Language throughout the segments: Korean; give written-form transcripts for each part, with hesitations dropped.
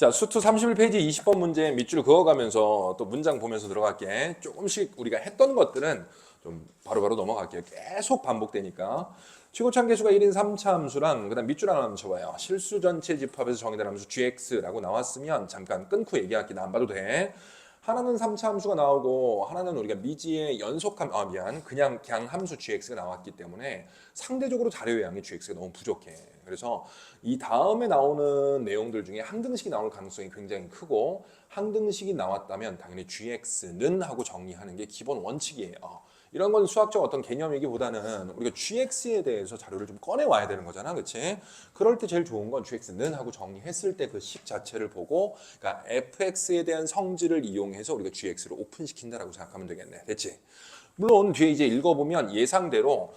자, 수투 31페이지 20번 문제 밑줄 그어가면서 또 문장 보면서 들어갈게. 조금씩 우리가 했던 것들은 좀 바로바로 넘어갈게요. 계속 반복되니까. 최고참 계수가 1인 3차 함수랑 그다음 밑줄 하나 맞춰봐요. 실수 전체 집합에서 정의된 함수 gx라고 나왔으면 잠깐 끊고 얘기할게. 나 안 봐도 돼. 하나는 3차 함수가 나오고 하나는 우리가 미지의 연속함, 그냥 함수 gx가 나왔기 때문에 상대적으로 자료의 양이 gx가 너무 부족해. 그래서 이 다음에 나오는 내용들 중에 항등식이 나올 가능성이 굉장히 크고 항등식이 나왔다면 당연히 gx는 하고 정리하는 게 기본 원칙이에요. 이런 건 수학적 어떤 개념이기보다는 우리가 gx에 대해서 자료를 좀 꺼내 와야 되는 거잖아, 그렇지? 그럴 때 제일 좋은 건 gx는 하고 정리했을 때 그 식 자체를 보고, 그러니까 fx에 대한 성질을 이용해서 우리가 gx를 오픈시킨다라고 생각하면 되겠네, 됐지? 물론 뒤에 이제 읽어보면 예상대로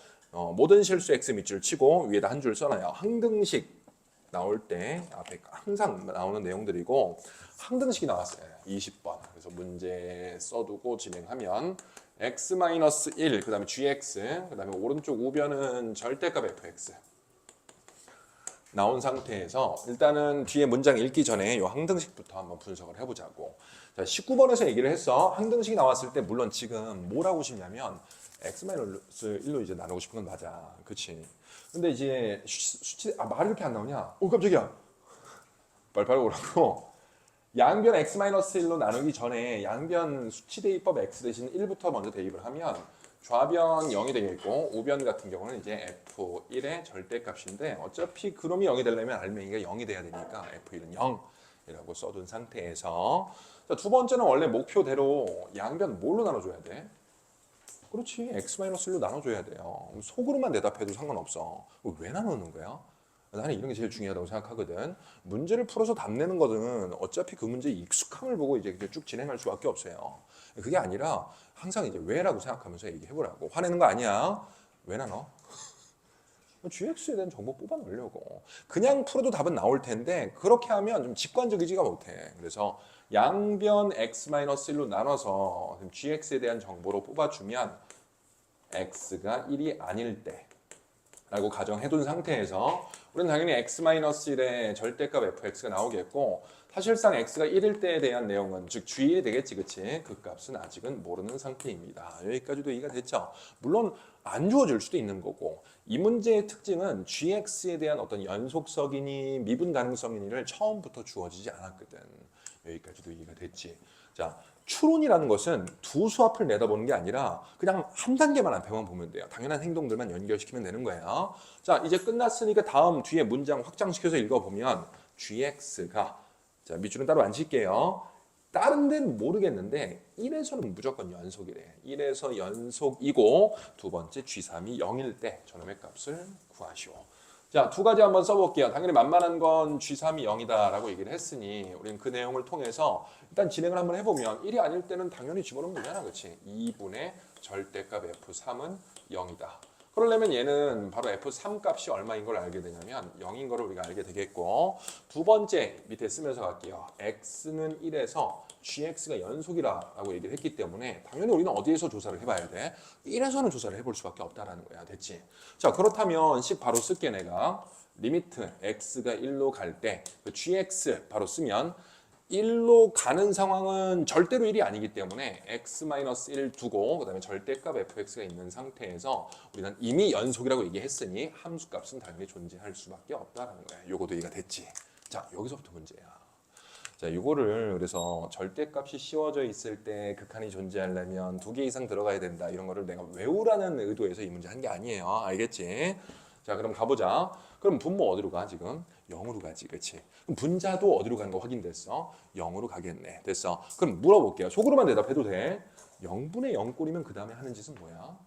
모든 실수 x 밑줄 치고 위에다 한 줄 써놔요. 항등식 나올 때 앞에 항상 나오는 내용들이고 항등식이 나왔어요. 20번. 그래서 문제 써두고 진행하면 x-1, 그 다음에 gx, 그 다음에 오른쪽 우변은 절대값 fx 나온 상태에서 일단은 뒤에 문장 읽기 전에 이 항등식부터 한번 분석을 해보자고. 자, 19번에서 얘기를 했어. 항등식이 나왔을 때 물론 지금 뭘 하고 싶냐면 x-1로 이제 나누고 싶은 건 맞아. 그치? 근데 이제 수치, 말이 이렇게 안 나오냐? 깜짝이야. 빨리빨리 오라고. 양변 x-1로 나누기 전에 양변 수치 대입법 x 대신 1부터 먼저 대입을 하면 좌변 0이 되겠고 우변 같은 경우는 이제 f1의 절대값인데 어차피 그놈이 0이 되려면 알맹이가 0이 돼야 되니까 f1은 0이라고 써둔 상태에서 자, 두 번째는 원래 목표대로 양변 뭘로 나눠줘야 돼? 그렇지. x-1로 나눠줘야 돼요. 속으로만 대답해도 상관없어. 왜 나누는 거야? 나는 이런 게 제일 중요하다고 생각하거든. 문제를 풀어서 답 내는 거는 어차피 그 문제의 익숙함을 보고 이제 쭉 진행할 수밖에 없어요. 그게 아니라 항상 이제 왜라고 생각하면서 얘기해보라고. 화내는 거 아니야. 왜 나눠? GX에 대한 정보 뽑아내려고. 그냥 풀어도 답은 나올 텐데 그렇게 하면 좀 직관적이지가 못해. 그래서 양변 x-1로 나눠서 GX에 대한 정보로 뽑아주면 x가 1이 아닐 때 라고 가정해둔 상태에서 우리는 당연히 x-1의 절대값 fx가 나오겠고 사실상 x가 1일 때에 대한 내용은 즉 g1이 되겠지, 그치? 그 값은 아직은 모르는 상태입니다. 여기까지도 이해가 됐죠? 물론 안 주어질 수도 있는 거고 이 문제의 특징은 gx에 대한 어떤 연속성이니 미분 가능성이니를 처음부터 주어지지 않았거든. 여기까지도 이해가 됐지? 자, 추론이라는 것은 두 수합을 내다보는 게 아니라 그냥 한 단계만 앞에만 보면 돼요. 당연한 행동들만 연결시키면 되는 거예요. 자, 이제 끝났으니까 다음 뒤에 문장 확장시켜서 읽어보면 gx가 자, 밑줄은 따로 안 칠게요. 다른 데는 모르겠는데 1에서는 무조건 연속이래. 1에서 연속이고 두 번째 g3이 0일 때 저놈의 값을 구하시오. 자, 두 가지 한번 써볼게요. 당연히 만만한 건 G3이 0이다라고 얘기를 했으니 우리는 그 내용을 통해서 일단 진행을 한번 해보면 1이 아닐 때는 당연히 집어넣으면 되잖아, 그렇지? 2분의 절대값 F3은 0이다. 그러려면 얘는 바로 F3 값이 얼마인 걸 알게 되냐면 0인 거를 우리가 알게 되겠고 두 번째 밑에 쓰면서 갈게요. X는 1에서 GX가 연속이라고 얘기를 했기 때문에 당연히 우리는 어디에서 조사를 해봐야 돼? 1에서는 조사를 해볼 수밖에 없다라는 거야. 됐지? 자, 그렇다면 식 바로 쓸게 내가. 리미트 X가 1로 갈 때 그 GX 바로 쓰면 1로 가는 상황은 절대로 1이 아니기 때문에 x-1 두고 그 다음에 절대값 fx가 있는 상태에서 우리는 이미 연속이라고 얘기했으니 함수값은 당연히 존재할 수밖에 없다라는 거야. 요거도 이해가 됐지? 자, 여기서부터 문제야. 자, 이거를 그래서 절대값이 씌워져 있을 때 극한이 존재하려면 2개 이상 들어가야 된다. 이런 거를 내가 외우라는 의도에서 이 문제 한 게 아니에요. 알겠지? 자, 그럼 가보자. 그럼 분모 어디로 가 지금? 0으로 가지, 그렇지? 그럼 분자도 어디로 가는 거 확인됐어? 0으로 가겠네. 됐어. 그럼 물어볼게요. 속으로만 대답해도 돼. 0분의 0꼴이면 그 다음에 하는 짓은 뭐야?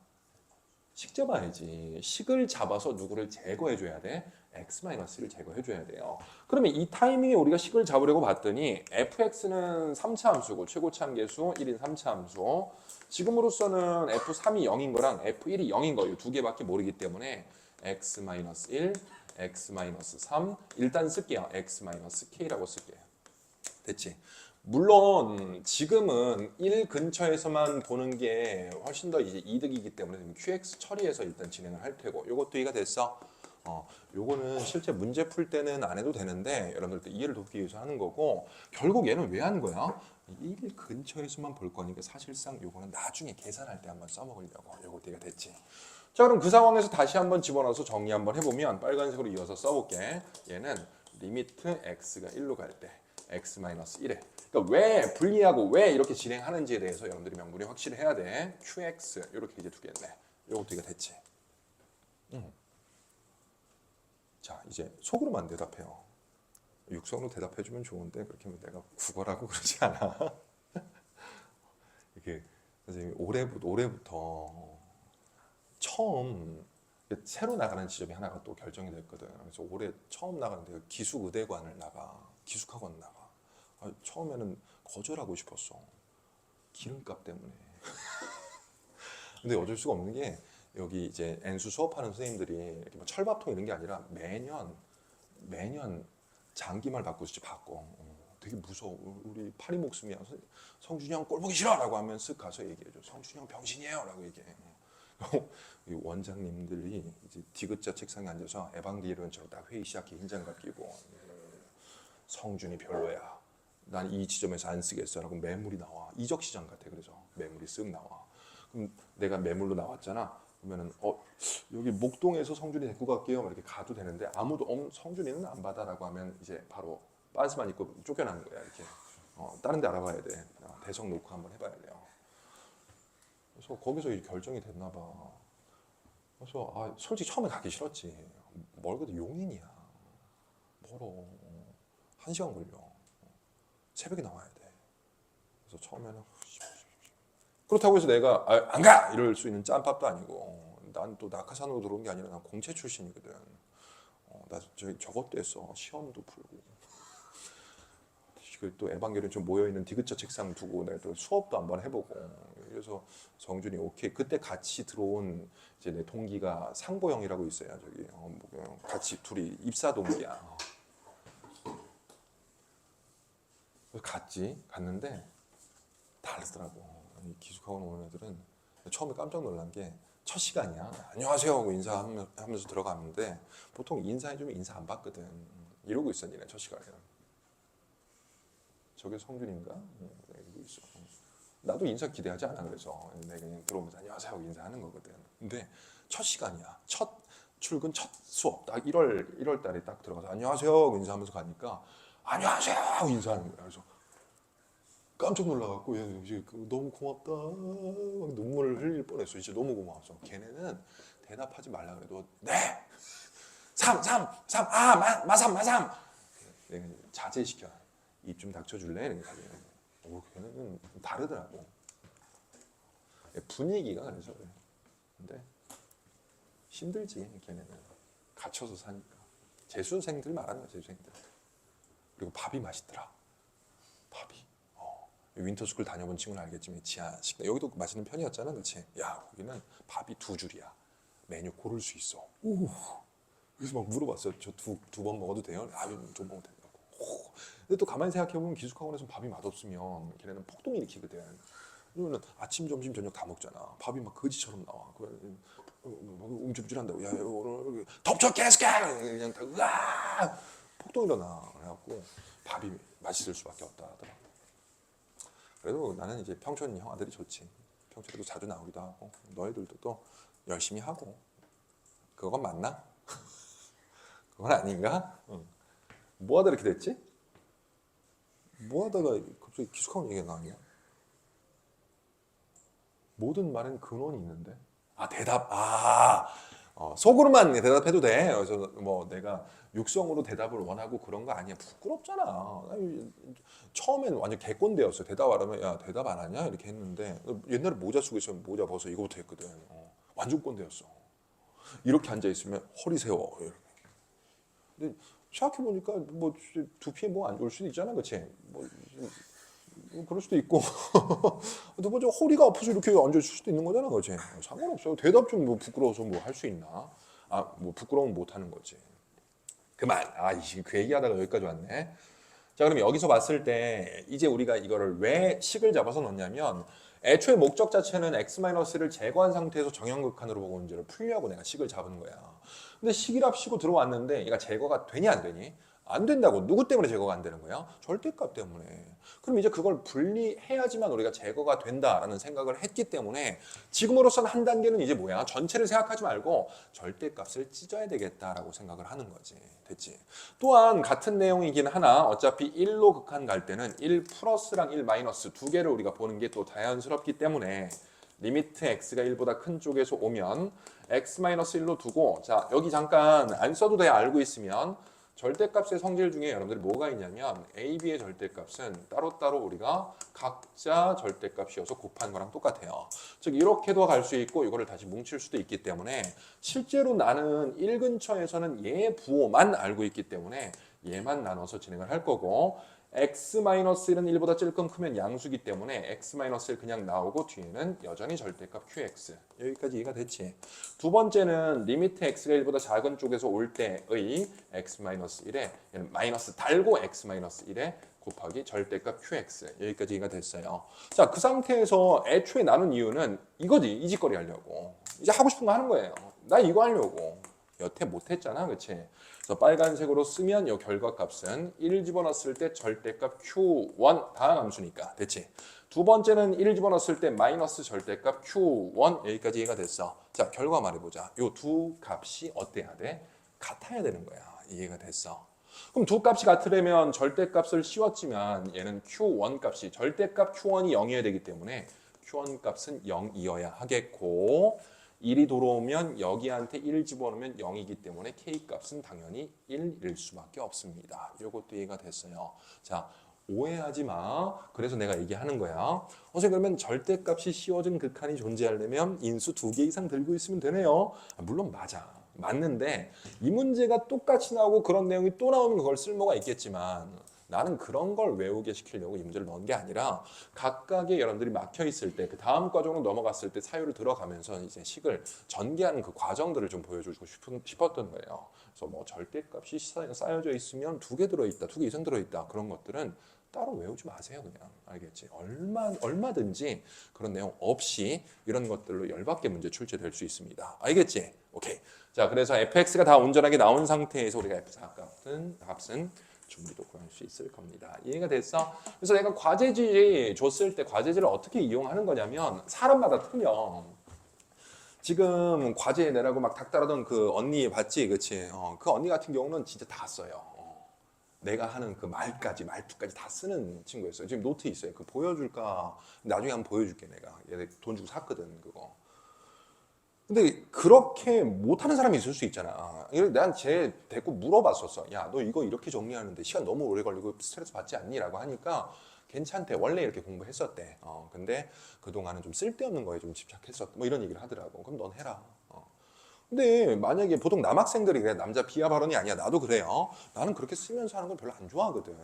식 잡아야지. 식을 잡아서 누구를 제거해줘야 돼? x-를 제거해줘야 돼요. 그러면 이 타이밍에 우리가 식을 잡으려고 봤더니 fx는 3차 함수고 최고차 함계수 1인 3차 함수. 지금으로서는 f3이 0인 거랑 f1이 0인 거 이 두 개밖에 모르기 때문에 x-1, x-3 일단 쓸게요. x-k라고 쓸게요. 됐지? 물론 지금은 1 근처에서만 보는 게 훨씬 더 이제 이득이기 때문에 QX 처리해서 일단 진행을 할 테고 이것도 이해가 됐어? 요거는 실제 문제 풀 때는 안 해도 되는데 여러분들 이해를 돕기 위해서 하는 거고 결국 얘는 왜 하는 거야? 1 근처에서만 볼 거니까 사실상 요거는 나중에 계산할 때 한번 써먹으려고 요거 되게 됐지. 자 그럼 그 상황에서 다시 한번 집어넣어서 정리 한번 해보면 빨간색으로 이어서 써볼게. 얘는 리미트 x가 1로 갈 때 x-1에 그러니까 왜 분리하고 왜 이렇게 진행하는지에 대해서 여러분들이 명분이 확실히 해야 돼. qx 이렇게 이제 두겠네. 요것도 이게 됐지. 자 이제 속으로만 대답해요. 육성으로 대답해주면 좋은데 그렇게 하면 내가 국어라고 그러지 않아. 이게 선생님이 올해부터 처음 새로 나가는 지점이 하나가 또 결정이 됐거든. 그래서 올해 처음 나가는데 기숙의대관을 나가. 기숙학원 나가. 처음에는 거절하고 싶었어. 기름값 때문에. 근데 어쩔 수가 없는 게 여기 이제 N수 수업하는 선생님들이 이렇게 뭐 철밥통 이런 게 아니라 매년 장기말 받고 싶지 바꿔. 되게 무서워. 우리 파리 목숨이야. 성준이 형 꼴 보기 싫어라고 하면 쓱 가서 얘기해줘. 성준이 형 병신이에요라고 얘기해. 이 원장님들이 이제 디귿자 책상에 앉아서 에반게리온처럼 딱 회의 시작해 흰장갑 끼고 성준이 별로야. 난 이 지점에서 안 쓰겠어라고 매물이 나와. 이적 시장 같아. 그래서 매물이 쓱 나와. 그럼 내가 매물로 나왔잖아. 그러면은 여기 목동에서 성준이 데리고 갈게요. 이렇게 가도 되는데 아무도 성준이는 안 받아라고 하면 이제 바로 빤스만 입고 쫓겨나는 거야. 이렇게 다른 데 알아봐야 돼. 대성 놓고 한번 해봐야 돼요. 그래서 거기서 이 결정이 됐나 봐. 그래서 솔직히 처음에 가기 싫었지. 멀거든. 용인이야. 멀어. 1시간 걸려. 새벽에 나와야 돼. 그래서 처음에는 그렇다고 해서 내가 안 가! 이럴 수 있는 짬밥도 아니고 난 또 낙하산으로 들어온 게 아니라 난 공채 출신이거든. 나 저것도 했어. 시험도 풀고 또 에반게리온 좀 모여있는 디귿자 책상 두고 내가 또 수업도 한번 해보고 그래서 성준이 오케이. 그때 같이 들어온 이제 내 동기가 상보영이라고 있어요. 저기 같이 둘이 입사 동기야. 그래서 갔는데 다르더라고. 기숙학원 오는 애들은 처음에 깜짝 놀란 게 첫 시간이야. 안녕하세요 하고 인사하면서 들어갔는데 보통 인사해주면 인사 안 받거든. 이러고 있어 니네 첫 시간에. 저게 성준인가? 이러고 있어. 나도 인사 기대하지 않아. 그래서 내가 그냥 들어오면서 안녕하세요 하고 인사하는 거거든. 근데 첫 시간이야. 첫 출근 첫 수업 딱 1월 달에 딱 들어가서 안녕하세요 하고 인사하면서 가니까 안녕하세요 하고 인사하는 거야. 그래서 깜짝 놀라갖고 이제 너무 고맙다 막 눈물을 흘릴 뻔했어. 진짜 너무 고마웠어. 걔네는 대답하지 말라 그래도 네 3 마삼 내가 자제시켜. 입 좀 닥쳐줄래? 이렇게 걔네는 다르더라고. 분위기가 그래서 그래. 근데 힘들지 걔네는 갇혀서 사니까. 재수생들 말하는 거야. 재수생들. 그리고 밥이 맛있더라. 밥이. 윈터스쿨 다녀본 친구는 알겠지만 지하 식당 여기도 맛있는 편이었잖아. 그렇지? 야 거기는 밥이 2줄이야. 메뉴 고를 수 있어. 오. 그래서 막 물어봤어요. 저 두 번 먹어도 돼요? 좀 먹어도 된다고. 오. 근데 또 가만히 생각해보면 기숙학원에서 밥이 맛없으면 걔네는 폭동 일으키거든. 그러면 아침, 점심, 저녁 다 먹잖아. 밥이 막 거지처럼 나와. 움찔움찔한다고. 야 오늘 덮쳐 계속 그냥 다 으아 폭동 일어나. 그래갖고 밥이 맛있을 수밖에 없다 하더라. 그래도 나는 이제 평촌 형아들이 좋지. 평촌에도 자주 나오기도 하고 너희들도 또 열심히 하고. 그건 맞나? 그건 아닌가? 응. 뭐 하다 이렇게 됐지? 뭐 하다가 갑자기 기숙학원 얘기가 나왔냐? 모든 말엔 근원이 있는데. 대답. 속으로만 대답해도 돼. 그래서 뭐 내가 육성으로 대답을 원하고 그런 거 아니야. 부끄럽잖아. 처음엔 완전 개꼰대였어. 대답하라면 야 대답 안 하냐 이렇게 했는데 옛날에 모자 쓰고 있으면 모자 벗어 이거부터 했거든. 완전 꼰대였어. 이렇게 앉아 있으면 허리 세워. 이렇게. 근데 생각해 보니까 뭐 두피에 뭐 안 좋을 수도 있잖아, 그렇지? 뭐 그럴 수도 있고 또 뭐 허리가 아파서 이렇게 앉아 있을 수도 있는 거잖아, 그렇지? 상관없어요. 대답 좀 뭐 부끄러워서 뭐 할 수 있나? 뭐 부끄러우면 못 하는 거지. 그만. 그 얘기하다가 여기까지 왔네. 자, 그럼 여기서 봤을 때 이제 우리가 이거를 왜 식을 잡아서 넣냐면 애초에 목적 자체는 x-를 제거한 상태에서 정형극한으로 보고 문제를 풀려고 내가 식을 잡은 거야. 근데 식이랍시고 들어왔는데 얘가 제거가 되니 안 되니? 안 된다고. 누구 때문에 제거가 안 되는 거야? 절대값 때문에. 그럼 이제 그걸 분리해야지만 우리가 제거가 된다라는 생각을 했기 때문에 지금으로서는 한 단계는 이제 뭐야? 전체를 생각하지 말고 절대값을 찢어야 되겠다라고 생각을 하는 거지. 됐지? 또한 같은 내용이긴 하나 어차피 1로 극한 갈 때는 1 플러스랑 1 마이너스 두 개를 우리가 보는 게 또 자연스럽기 때문에 리미트 x가 1보다 큰 쪽에서 오면 x-1로 두고 자 여기 잠깐 안 써도 돼 알고 있으면 절대값의 성질 중에 여러분들이 뭐가 있냐면 a, b의 절대값은 따로따로 우리가 각자 절대값이어서 곱한 거랑 똑같아요. 즉 이렇게도 갈 수 있고 이거를 다시 뭉칠 수도 있기 때문에 실제로 나는 1 근처에서는 얘 부호만 알고 있기 때문에 얘만 나눠서 진행을 할 거고 x-1은 1보다 조금 크면 양수기 때문에 x-1 그냥 나오고 뒤에는 여전히 절대값 qx 여기까지 이해가 됐지. 두 번째는 리미트 x가 1보다 작은 쪽에서 올 때의 x-1에 마이너스 달고 x-1에 곱하기 절대값 qx 여기까지 이해가 됐어요. 자, 그 상태에서 애초에 나눈 이유는 이거지. 이 짓거리 하려고. 이제 하고 싶은 거 하는 거예요. 나 이거 하려고. 여태 못했잖아, 그치? 그래서 빨간색으로 쓰면 이 결과값은 1 집어넣었을 때 절대값 Q1 다음 함수니까 됐지? 두 번째는 1 집어넣었을 때 마이너스 절대값 Q1 여기까지 이해가 됐어. 자, 결과 말해보자. 이 두 값이 어때야 돼? 같아야 되는 거야. 이해가 됐어. 그럼 두 값이 같으려면 절대값을 씌웠지만 얘는 Q1 값이 절대값 Q1이 0이어야 되기 때문에 Q1 값은 0이어야 하겠고 1이 돌아오면 여기한테 1 집어넣으면 0이기 때문에 K값은 당연히 1일 수밖에 없습니다. 이것도 이해가 됐어요. 자, 오해하지 마. 그래서 내가 얘기하는 거야. 선생님 그러면 절대값이 씌워진 극한이 존재하려면 인수 2개 이상 들고 있으면 되네요. 물론 맞아. 맞는데 이 문제가 똑같이 나오고 그런 내용이 또 나오면 그걸 쓸모가 있겠지만 나는 그런 걸 외우게 시키려고 이 문제를 넣은 게 아니라 각각의 여러분들이 막혀 있을 때 그 다음 과정으로 넘어갔을 때 사유를 들어가면서 이제 식을 전개하는 그 과정들을 좀 보여주고 싶었던 거예요. 그래서 뭐 절대값이 쌓여져 있으면 2개 들어있다, 2개 이상 들어있다 그런 것들은 따로 외우지 마세요. 그냥 알겠지? 얼마든지 그런 내용 없이 이런 것들로 열받게 문제 출제될 수 있습니다. 알겠지? 오케이. 자, 그래서 fx가 다 온전하게 나온 상태에서 우리가 f4 값은 준비도 구할 수 있을 겁니다. 이해가 됐어? 그래서 내가 과제지 줬을 때 과제지를 어떻게 이용하는 거냐면 사람마다 틀려. 지금 과제 내라고 막 닥달하던 그 언니 봤지? 그치? 그 언니 같은 경우는 진짜 다 써요. 내가 하는 그 말투까지 다 쓰는 친구였어요. 지금 노트 있어요. 그 보여줄까? 나중에 한번 보여줄게 내가. 얘 돈 주고 샀거든 그거. 근데 그렇게 못하는 사람이 있을 수 있잖아. 난 쟤 데리고 물어봤었어. 야, 너 이거 이렇게 정리하는데 시간 너무 오래 걸리고 스트레스 받지 않니? 라고 하니까 괜찮대. 원래 이렇게 공부했었대. 근데 그동안은 좀 쓸데없는 거에 좀 집착했었대. 뭐 이런 얘기를 하더라고. 그럼 넌 해라. 근데 만약에 보통 남학생들이 그래. 남자 비하 발언이 아니야. 나도 그래요. 나는 그렇게 쓰면서 하는 걸 별로 안 좋아하거든.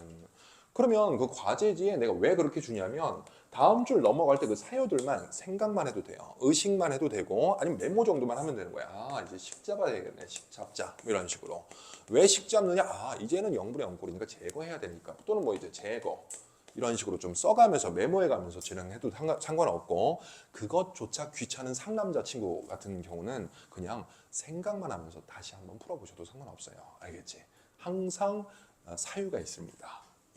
그러면 그 과제지에 내가 왜 그렇게 주냐면 다음 줄 넘어갈 때 그 사유들만 생각만 해도 돼요. 의식만 해도 되고 아니면 메모 정도만 하면 되는 거야. 아, 이제 식 잡아야겠네. 식 잡자. 뭐 이런 식으로. 왜 식 잡느냐? 아, 이제는 0분의 0꼴이니까 제거해야 되니까. 또는 뭐 이제 제거. 이런 식으로 좀 써가면서 메모해가면서 진행해도 상관없고 그것조차 귀찮은 상남자 친구 같은 경우는 그냥 생각만 하면서 다시 한번 풀어보셔도 상관없어요. 알겠지? 항상 사유가 있습니다.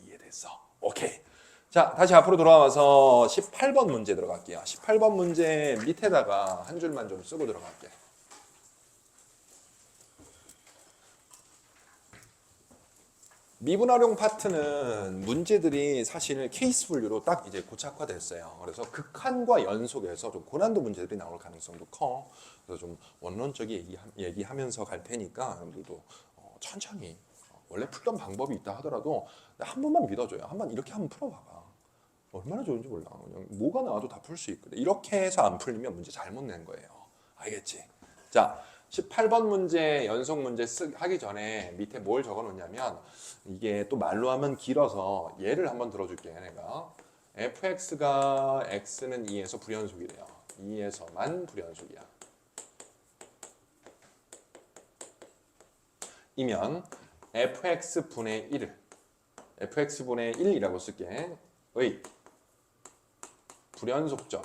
이해됐어? 오케이. 자, 다시 앞으로 돌아와서 18번 문제 들어갈게요. 18번 문제 밑에다가 한 줄만 좀 쓰고 들어갈게요. 미분활용 파트는 문제들이 사실 케이스 분류로 딱 이제 고착화됐어요. 그래서 극한과 연속에서 좀 고난도 문제들이 나올 가능성도 커. 그래서 좀 원론적인 얘기하면서 갈 테니까 여러분들도 천천히 원래 풀던 방법이 있다 하더라도 한 번만 믿어줘요. 한번 이렇게 한번 풀어봐봐. 얼마나 좋은지 몰라. 그냥 뭐가 나와도 다 풀 수 있거든. 이렇게 해서 안 풀리면 문제 잘못 낸 거예요. 알겠지? 자, 18번 문제 연속 문제 하기 전에 밑에 뭘 적어 놓냐면 이게 또 말로 하면 길어서 예를 한번 들어줄게 내가. fx가 x는 2에서 불연속이래요. 2에서만 불연속이야. 이면 fx분의 1을 fx분의 1이라고 쓸게. 의 불연속점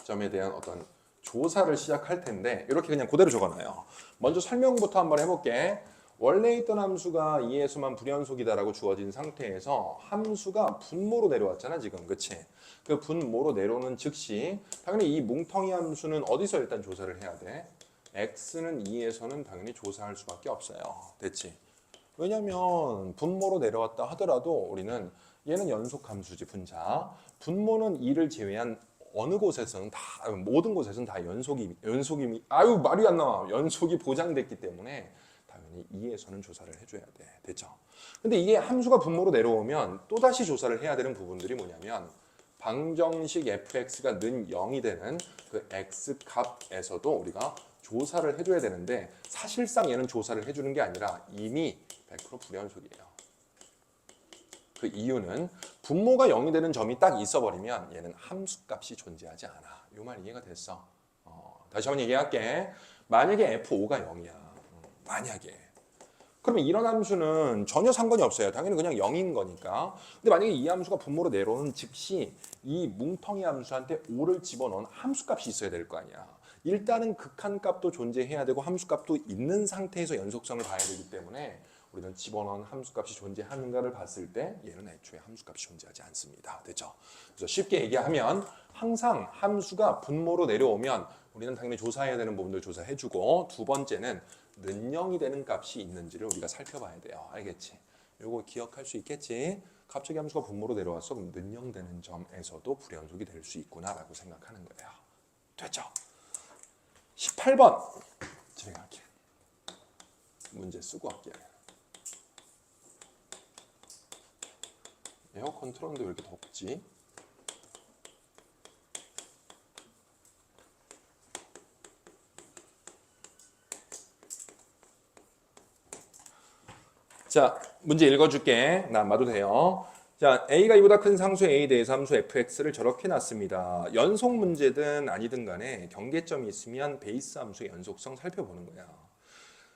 점에 대한 어떤 조사를 시작할 텐데 이렇게 그냥 그대로 적어놔요. 먼저 설명부터 한번 해볼게. 원래 있던 함수가 2에서만 불연속이다라고 주어진 상태에서 함수가 분모로 내려왔잖아 지금, 그치? 그 분모로 내려오는 즉시 당연히 이 뭉텅이 함수는 어디서 일단 조사를 해야 돼? x는 2에서는 당연히 조사할 수밖에 없어요. 됐지? 왜냐면 분모로 내려왔다 하더라도 우리는 얘는 연속 함수지, 분자. 분모는 2를 제외한 어느 곳에서는 다, 모든 곳에서는 다 연속이 아유 말이 안 나와. 연속이 보장됐기 때문에 당연히 2에서는 조사를 해줘야 돼. 됐죠? 근데 이게 함수가 분모로 내려오면 또다시 조사를 해야 되는 부분들이 뭐냐면 방정식 fx가 는 0이 되는 그 x 값에서도 우리가 조사를 해줘야 되는데 사실상 얘는 조사를 해주는 게 아니라 이미 100% 불연속이에요. 그 이유는 분모가 0이 되는 점이 딱 있어버리면 얘는 함수값이 존재하지 않아. 이 말 이해가 됐어? 다시 한번 얘기할게. 만약에 f5가 0이야. 만약에. 그러면 이런 함수는 전혀 상관이 없어요. 당연히 그냥 0인 거니까. 근데 만약에 이 함수가 분모로 내려오는 즉시 이 뭉텅이 함수한테 5를 집어넣은 함수값이 있어야 될 거 아니야. 일단은 극한값도 존재해야 되고 함수값도 있는 상태에서 연속성을 봐야 되기 때문에 우리는 집어넣은 함수값이 존재하는가를 봤을 때 얘는 애초에 함수값이 존재하지 않습니다. 됐죠? 그래서 쉽게 얘기하면 항상 함수가 분모로 내려오면 우리는 당연히 조사해야 되는 부분들 조사해주고 두 번째는 는 0이 되는 값이 있는지를 우리가 살펴봐야 돼요. 알겠지? 요거 기억할 수 있겠지? 갑자기 함수가 분모로 내려왔어. 그럼 는 0 되는 점에서도 불연속이 될 수 있구나라고 생각하는 거예요. 됐죠? 18번 진행할게. 문제 쓰고 할게. 에어컨 틀었는데 왜 이렇게 덥지? 자, 문제 읽어줄게. 나 안 봐도 돼요. 자, a가 2보다 큰 상수 a에 대해서 함수 fx를 저렇게 놨습니다. 연속 문제든 아니든 간에 경계점이 있으면 베이스 함수의 연속성 살펴보는 거야.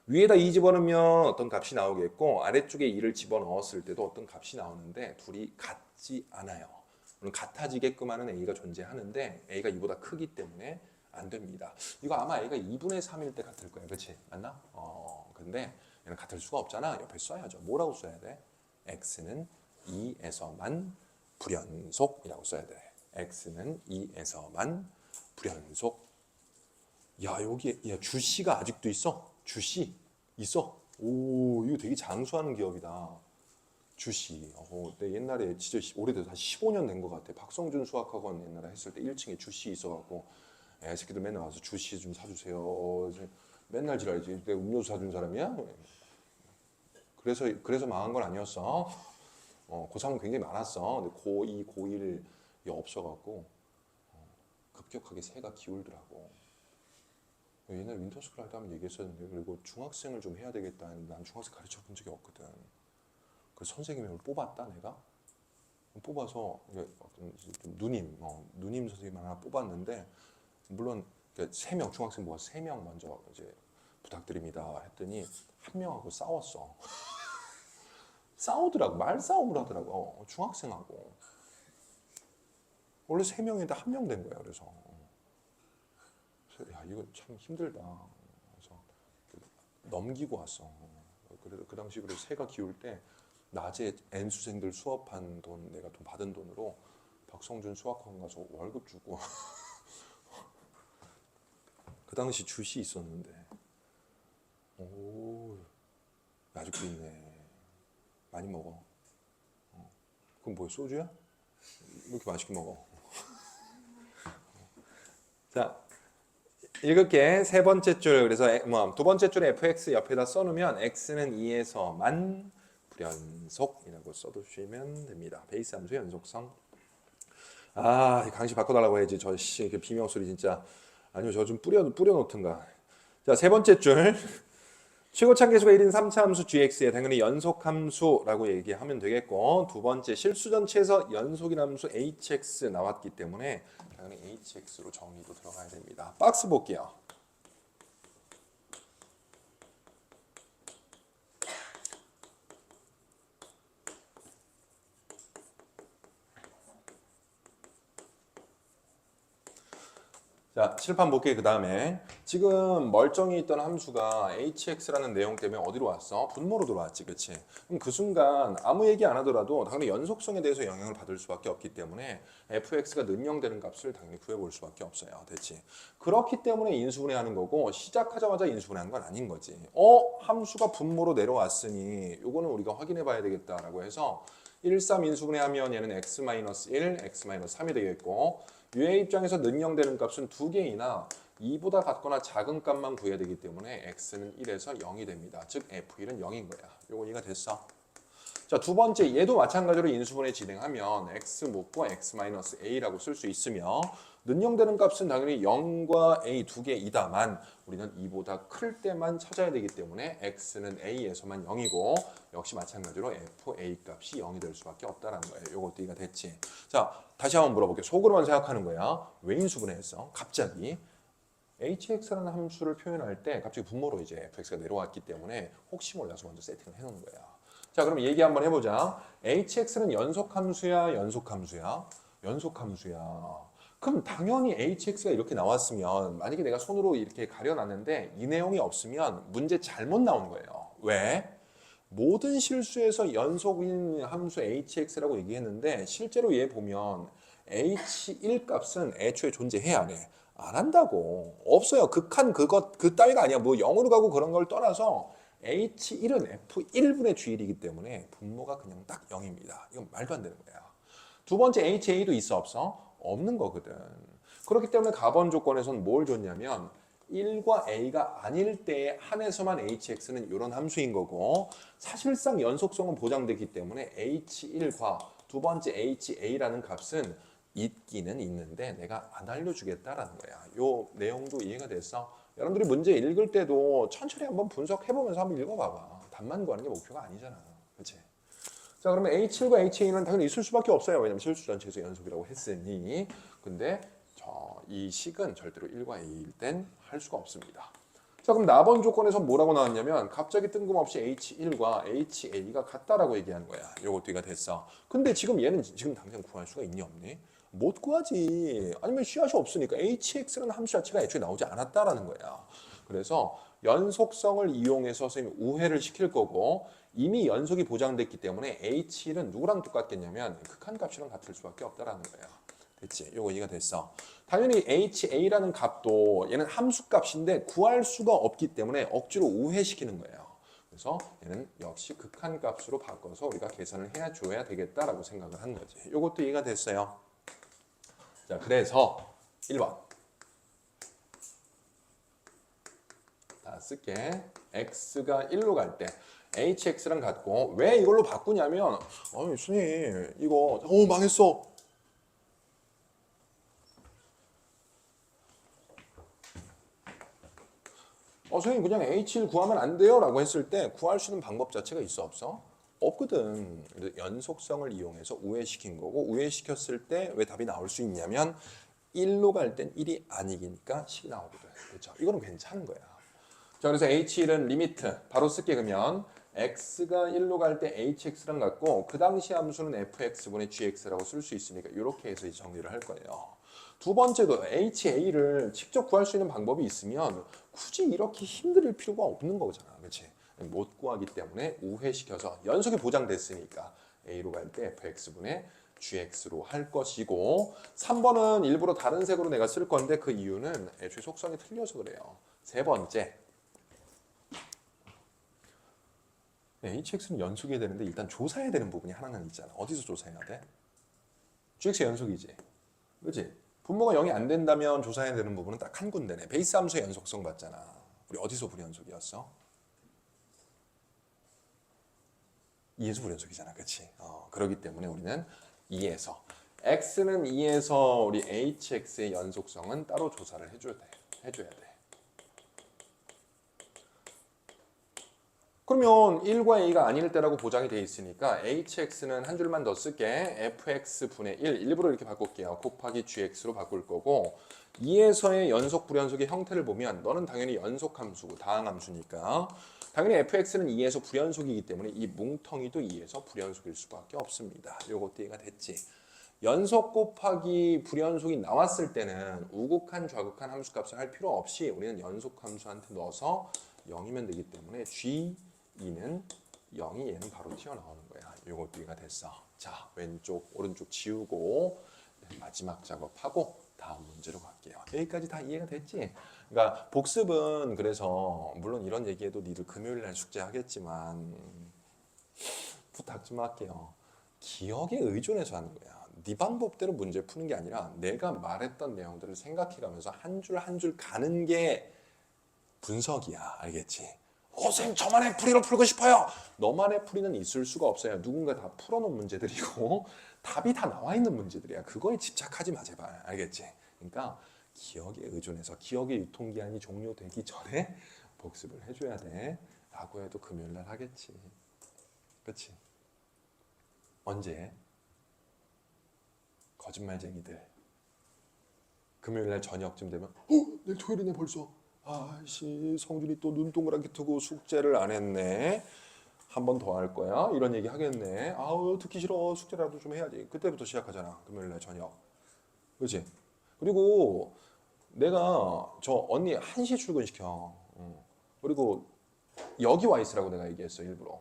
위에다 2 집어넣으면 어떤 값이 나오겠고 아래쪽에 2를 집어넣었을 때도 어떤 값이 나오는데 둘이 같지 않아요. 물론 같아지게끔 하는 a가 존재하는데 a가 2보다 크기 때문에 안 됩니다. 이거 아마 a가 2분의 3일 때 같을 거예요. 그렇지? 맞나? 근데 얘는 같을 수가 없잖아. 옆에 써야죠. 뭐라고 써야 돼? x는 2에서만 불연속이라고 써야 돼. x는 2에서만 불연속. 야, 여기 야, 주씨가 아직도 있어? 주씨 있어? 오, 이거 되게 장수하는 기업이다. 주씨. 내 옛날에 진짜 오래돼서 한 15년 된 것 같아. 박성준 수학학원 옛날에 했을 때 1층에 주씨 있어갖고 애새끼들 맨날 와서 주씨 좀 사주세요. 맨날 지랄이지. 내가 음료수 사준 사람이야? 그래서 망한 건 아니었어. 고3은 굉장히 많았어. 근데 고2, 고1이 없어갖고 급격하게 새가 기울더라고. 옛날 윈터스쿨 할 때 한번 얘기했었는데 그리고 중학생을 좀 해야 되겠다. 난 중학생 가르쳐 본 적이 없거든. 그래서 선생님을 뽑았다 내가. 뽑아서 누님 선생님 하나 뽑았는데 물론 3명 중학생 모아서 3명 먼저 이제 부탁드립니다 했더니 한 명하고 싸웠어. 싸우더라고. 말싸움을 하더라고. 중학생하고. 원래 3명인데 1명 된 거야. 그래서 야 이거 참 힘들다. 그래서 넘기고 왔어. 그래서 그 당시 그래서 새가 기울 때 낮에 N수생들 수업한 돈 내가 돈 받은 돈으로 박성준 수학학원 가서 월급 주고 그 당시 주시 있었는데 오 아직도 있네. 많이 먹어. 그럼 뭐야 소주야? 왜 이렇게 맛있게 먹어? 자 읽을게. 세 번째 줄. 그래서 두 번째 줄에 fx 옆에다 써놓으면 x는 2에서만 불연속이라고 써두시면 됩니다. 베이스 함수 연속성. 아, 강시 바꿔달라고 해야지. 저 씨, 그 비명 소리 진짜. 아니요, 저 좀 뿌려놓든가. 자, 세 번째 줄. 최고차계수가 1인 3차 함수 gx에 당연히 연속함수라고 얘기하면 되겠고 두 번째 실수 전체에서 연속인 함수 hx 나왔기 때문에 당연히 hx로 정의도 들어가야 됩니다. 박스 볼게요. 자, 칠판 볼게. 그 다음에 지금 멀쩡히 있던 함수가 hx라는 내용 때문에 어디로 왔어? 분모로 들어왔지, 그치? 그럼 그 순간 아무 얘기 안 하더라도 당연히 연속성에 대해서 영향을 받을 수밖에 없기 때문에 fx가 능령되는 값을 당연히 구해볼 수밖에 없어요. 됐지? 그렇기 때문에 인수분해하는 거고 시작하자마자 인수분해하는 건 아닌 거지. 함수가 분모로 내려왔으니 요거는 우리가 확인해 봐야 되겠다라고 해서 1, 3 인수분해하면 얘는 x-1, x-3이 되겠고 유의 입장에서 능령되는 값은 두 개이나 2보다 같거나 작은 값만 구해야 되기 때문에 x는 1에서 0이 됩니다. 즉 f1은 0인 거야. 요거 이해가 됐어? 자, 두 번째 얘도 마찬가지로 인수분해 진행하면 x 묶고 x-a라고 쓸 수 있으며 능령되는 값은 당연히 0과 a 두 개이다만 우리는 2보다 클 때만 찾아야 되기 때문에 x는 a에서만 0이고 역시 마찬가지로 fa 값이 0이 될 수밖에 없다는 거예요. 요것도 이해가 됐지? 자, 다시 한번 물어볼게요. 속으로만 생각하는 거야. 왜 인수분해했어? 갑자기 hx라는 함수를 표현할 때 갑자기 분모로 이제 fx가 내려왔기 때문에 혹시 몰라서 먼저 세팅을 해놓은 거야. 자, 그럼 얘기 한번 해보자. hx는 연속함수야, 연속함수야? 연속함수야. 그럼 당연히 hx가 이렇게 나왔으면 만약에 내가 손으로 이렇게 가려놨는데 이 내용이 없으면 문제 잘못 나온 거예요. 왜? 모든 실수에서 연속인 함수 hx라고 얘기했는데 실제로 얘 보면 h1 값은 애초에 존재해야 안 해. 안 한다고. 없어요. 극한 그 따위가 아니야. 뭐 0으로 가고 그런 걸 떠나서 H1은 F1분의 G1이기 때문에 분모가 그냥 딱 0입니다. 이건 말도 안 되는 거야. 두 번째 HA도 있어 없어? 없는 거거든. 그렇기 때문에 가번 조건에서는 뭘 줬냐면 1과 A가 아닐 때에 한해서만 HX는 이런 함수인 거고 사실상 연속성은 보장되기 때문에 H1과 두 번째 HA라는 값은 있기는 있는데 내가 안 알려주겠다라는 거야. 요 내용도 이해가 됐어? 여러분들이 문제 읽을 때도 천천히 한번 분석해보면서 한번 읽어봐봐. 답만 구하는 게 목표가 아니잖아. 그렇지? 자, 그러면 H7과 HA는 당연히 있을 수밖에 없어요. 왜냐면 실수 전체에서 연속이라고 했으니. 근데 이 식은 절대로 1과 A일 땐 할 수가 없습니다. 자, 그럼 나번 조건에서 뭐라고 나왔냐면 갑자기 뜬금없이 H1과 HA가 같다라고 얘기하는 거야. 요것도 이가 됐어. 근데 지금 얘는 지금 당장 구할 수가 있니 없니? 못 구하지. 아니면 씨앗이 없으니까 hx라는 함수 자체가 애초에 나오지 않았다라는 거야. 그래서 연속성을 이용해서 선생님이 우회를 시킬 거고 이미 연속이 보장됐기 때문에 h1은 누구랑 똑같겠냐면 극한값이랑 같을 수밖에 없다라는 거야. 됐지? 요거 이해가 됐어. 당연히 ha라는 값도 얘는 함수값인데 구할 수가 없기 때문에 억지로 우회시키는 거예요. 그래서 얘는 역시 극한값으로 바꿔서 우리가 계산을 해줘야 되겠다라고 생각을 한 거지. 요것도 이해가 됐어요. 자, 그래서 1번 다 쓸게. x가 1로 갈 때 hx랑 같고 왜 이걸로 바꾸냐면 선생님 이거 망했어. 선생님 그냥 h1 구하면 안 돼요 라고 했을 때 구할 수 있는 방법 자체가 있어 없어? 없거든. 연속성을 이용해서 우회시킨 거고 우회시켰을 때 왜 답이 나올 수 있냐면 1로 갈 땐 1이 아니니까 10이 나오거든. 그렇죠? 이거는 괜찮은 거야. 자, 그래서 H1은 리미트 바로 쓸게. 그러면 x가 1로 갈 때 hx랑 같고 그 당시 함수는 fx분의 gx라고 쓸 수 있으니까 이렇게 해서 정리를 할 거예요. 두 번째도 HA를 직접 구할 수 있는 방법이 있으면 굳이 이렇게 힘들 필요가 없는 거잖아. 그렇지? 못 구하기 때문에 우회시켜서 연속이 보장됐으니까 A로 갈 때 fx분의 gx로 할 것이고 3번은 일부러 다른 색으로 내가 쓸 건데 그 이유는 애초에 속성이 틀려서 그래요. 세 번째 hx는 연속이 되는데 일단 조사해야 되는 부분이 하나는 있잖아. 어디서 조사해야 돼? gx 연속이지. 그렇지? 분모가 0이 안 된다면 조사해야 되는 부분은 딱 한 군데네. 베이스 함수의 연속성 봤잖아. 우리 어디서 불연속이었어? 2에서 불연속이잖아. 그렇지? 그렇기 때문에 우리는 2에서 x는 2에서 우리 hx의 연속성은 따로 조사를 해줘야 돼. 그러면 1과 a가 아닐 때라고 보장이 돼 있으니까 hx는 한 줄만 더 쓸게. fx분의 1 일부러 이렇게 바꿀게요. 곱하기 gx로 바꿀 거고 2에서의 연속 불연속의 형태를 보면 너는 당연히 연속함수고 다항함수니까 당연히 fx는 2에서 불연속이기 때문에 이 뭉텅이도 2에서 불연속일 수밖에 없습니다. 요것도 이해가 됐지. 연속 곱하기 불연속이 나왔을 때는 우극한 좌극한 함수값을 할 필요 없이 우리는 연속 함수한테 넣어서 0이면 되기 때문에 G2는 0이 얘는 바로 튀어나오는 거야. 요것도 이해가 됐어. 자, 왼쪽 오른쪽 지우고 마지막 작업하고 다음 문제로 갈게요. 여기까지 다 이해가 됐지? 그러니까 복습은 그래서 물론 이런 얘기해도 니들 금요일 날 숙제 하겠지만 부탁 좀 할게요. 기억에 의존해서 하는 거야. 네 방법대로 문제 푸는 게 아니라 내가 말했던 내용들을 생각해가면서 한 줄 한 줄 가는 게 분석이야. 알겠지? 선생님 저만의 풀이로 풀고 싶어요. 너만의 풀이는 있을 수가 없어요. 누군가 다 풀어놓은 문제들이고 답이 다 나와 있는 문제들이야. 그거에 집착하지 마 제발. 알겠지? 그러니까 기억에 의존해서 기억의 유통기한이 종료되기 전에 복습을 해줘야 돼. 라고 해도 금요일 날 하겠지. 그렇지? 언제? 거짓말쟁이들. 금요일 날 저녁쯤 되면 내일 토요일이네 벌써. 아이씨 성준이 또 눈 동그랗게 뜨고 숙제를 안 했네. 한 번 더 할 거야. 이런 얘기 하겠네. 아우 듣기 싫어. 숙제라도 좀 해야지. 그때부터 시작하잖아. 금요일 날 저녁. 그렇지? 그리고 내가 저 언니 1시 출근시켜. 그리고 여기 와 있으라고 내가 얘기했어 일부러.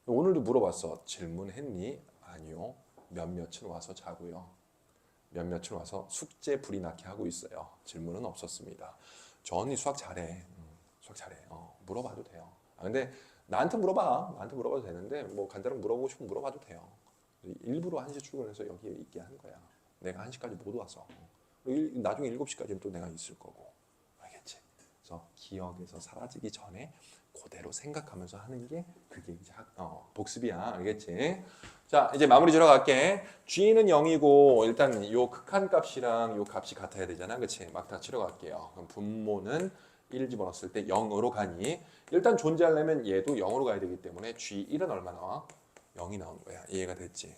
오늘도 물어봤어. 질문했니? 아니요. 몇몇은 와서 자고요. 몇몇은 와서 숙제 불이 나게 하고 있어요. 질문은 없었습니다. 저 언니 수학 잘해. 수학 잘해. 물어봐도 돼요. 근데 나한테 물어봐. 나한테 물어봐도 되는데 뭐 간단히 물어보고 싶으면 물어봐도 돼요. 일부러 1시 출근해서 여기에 있게 한 거야. 내가 1시까지 못 와서. 나중에 7시까지는 또 내가 있을 거고. 알겠지? 그래서 기억에서 사라지기 전에 그대로 생각하면서 하는 게 그게 이제 복습이야. 알겠지? 자, 이제 마무리 지러 갈게. G는 0이고 일단 요 극한값이랑 요 값이 같아야 되잖아. 그치? 막 다 치러 갈게요. 그럼 분모는 1 집어넣었을 때 0으로 가니 일단 존재하려면 얘도 0으로 가야 되기 때문에 G1은 얼마 나와? 0이 나오는 거야. 이해가 됐지?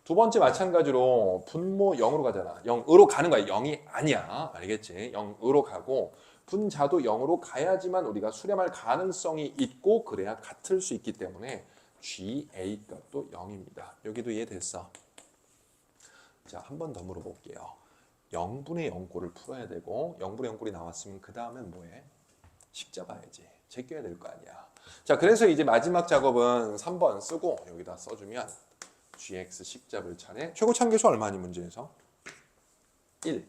두 번째 마찬가지로 분모 0으로 가잖아. 0으로 가는 거야. 0이 아니야. 알겠지? 0으로 가고 분자도 0으로 가야지만 우리가 수렴할 가능성이 있고 그래야 같을 수 있기 때문에 GA 값도 0입니다. 여기도 이해됐어? 자, 한 번 더 물어볼게요. 0분의 0꼴을 풀어야 되고 0분의 0꼴이 나왔으면 그 다음엔 뭐해? 식자 봐야지. 제껴야 될 거 아니야. 자, 그래서 이제 마지막 작업은 3번 쓰고 여기다 써주면 GX 식잡을 차례. 최고 참계수 얼마니 문제에서? 1.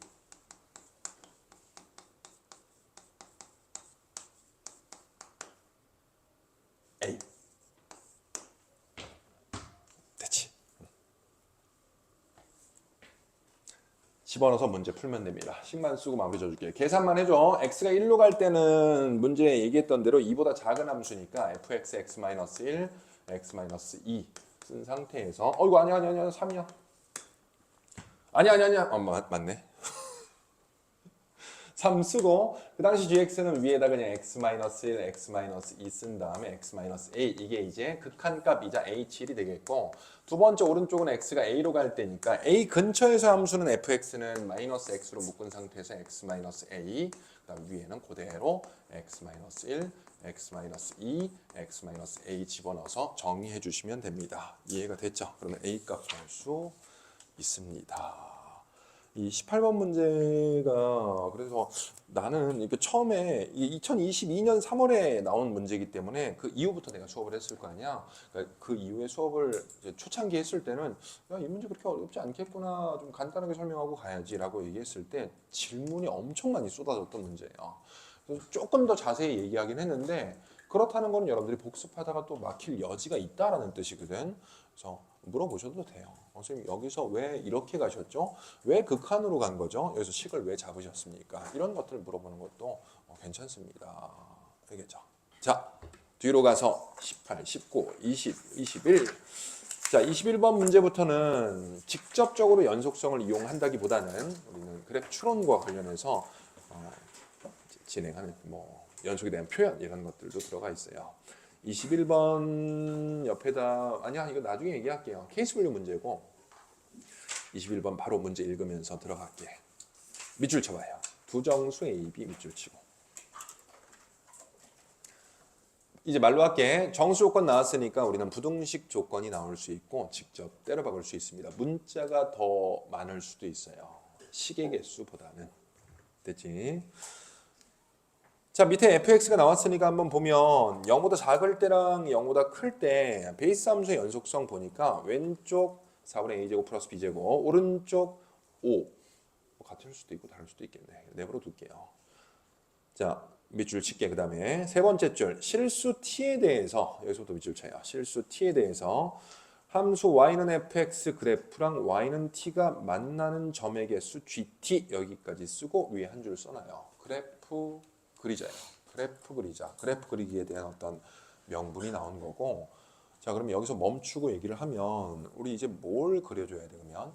A. 됐지? 집어넣어서 문제 풀면 됩니다. 식만 쓰고 마무리 줘줄게요. 계산만 해줘. x가 1로 갈 때는 문제에 얘기했던 대로 2보다 작은 함수니까 fx x-1, x-2 쓴 상태에서 어이구 아니야 3이야. 아니야. 맞네. 3 쓰고 그 당시 gx는 위에다 그냥 x-1, x-2 쓴 다음에 x-a 이게 이제 극한값이자 a7이 되겠고 두 번째 오른쪽은 x가 a로 갈 때니까 a 근처에서 함수는 fx는 마이너스 x로 묶은 상태에서 x-a 그다음 위에는 그대로 x-1, x-2, x-a 집어넣어서 정리해 주시면 됩니다. 이해가 됐죠? 그러면 a 값 구할 수 있습니다. 이 18번 문제가 그래서 나는 이거 처음에 2022년 3월에 나온 문제이기 때문에 그 이후부터 내가 수업을 했을 거 아니야. 그러니까 그 이후에 수업을 이제 초창기 했을 때는 야, 이 문제 그렇게 어렵지 않겠구나. 좀 간단하게 설명하고 가야지라고 얘기했을 때 질문이 엄청 많이 쏟아졌던 문제예요. 그래서 조금 더 자세히 얘기하긴 했는데 그렇다는 건 여러분들이 복습하다가 또 막힐 여지가 있다라는 뜻이거든. 그래서 물어보셔도 돼요. 선생님 여기서 왜 이렇게 가셨죠? 왜 극한으로 간 거죠? 여기서 식을 왜 잡으셨습니까? 이런 것들을 물어보는 것도 괜찮습니다. 알겠죠? 자, 뒤로 가서 18, 19, 20, 21. 자, 21번 문제부터는 직접적으로 연속성을 이용한다기보다는 우리는 그래프 추론과 관련해서 진행하는 연속에 대한 표현 이런 것들도 들어가 있어요. 21번 옆에다 아니야 이거 나중에 얘기할게요. 케이스 분류 문제고 21번 바로 문제 읽으면서 들어갈게. 밑줄 쳐봐요. 두정수 A, B 밑줄 치고 이제 말로 할게. 정수 조건 나왔으니까 우리는 부등식 조건이 나올 수 있고 직접 때려 박을 수 있습니다. 문자가 더 많을 수도 있어요. 식의 개수보다는. 됐지? 자, 밑에 fx가 나왔으니까 한번 보면 0보다 작을 때랑 0보다 클 때 베이스 함수의 연속성 보니까 왼쪽 4분의 a제곱 플러스 b제곱, 오른쪽 5. 같을 수도 있고 다를 수도 있겠네. 내버려 둘게요. 자, 밑줄 칠게. 그 다음에 세 번째 줄 실수 t에 대해서, 여기서부터 밑줄 쳐요. 실수 t에 대해서 함수 y는 fx 그래프랑 y는 t가 만나는 점의 개수 gt 여기까지 쓰고 위에 한 줄 써놔요. 그래프 그리자예요. 그래프 그리자. 그래프 그리기에 대한 어떤 명분이 나온 거고. 자, 그럼 여기서 멈추고 얘기를 하면 우리 이제 뭘 그려줘야 돼? 그러면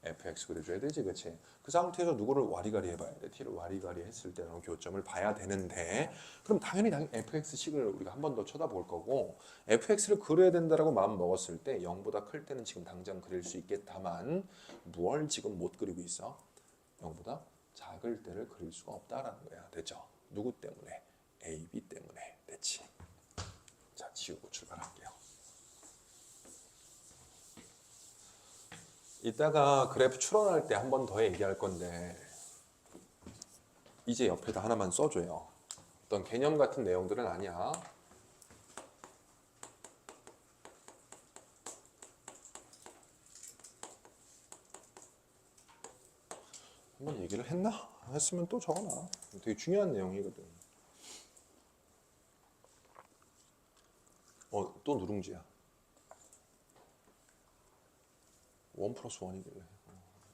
fx 그려줘야 되지, 그렇지? 그 상태에서 누구를 와리가리 해봐야 돼. t를 와리가리 했을 때는 교점을 봐야 되는데, 그럼 당연히 fx식을 우리가 한 번 더 쳐다볼 거고, fx를 그려야 된다라고 마음 먹었을 때 0보다 클 때는 지금 당장 그릴 수 있겠다만 뭘 지금 못 그리고 있어? 0보다 작을 때를 그릴 수가 없다라는 거야. 됐죠? 누구 때문에? a, b 때문에. 됐지? 자, 지우고 출발할게요. 이따가 그래프 추론할 때 한 번 더 얘기할 건데 이제 옆에다 하나만 써줘요. 어떤 개념 같은 내용들은 아니야. 한번 얘기를 했나? 했으면 또 적어놔. 되게 중요한 내용이거든. 또 누룽지야. 1 플러스 1이길래.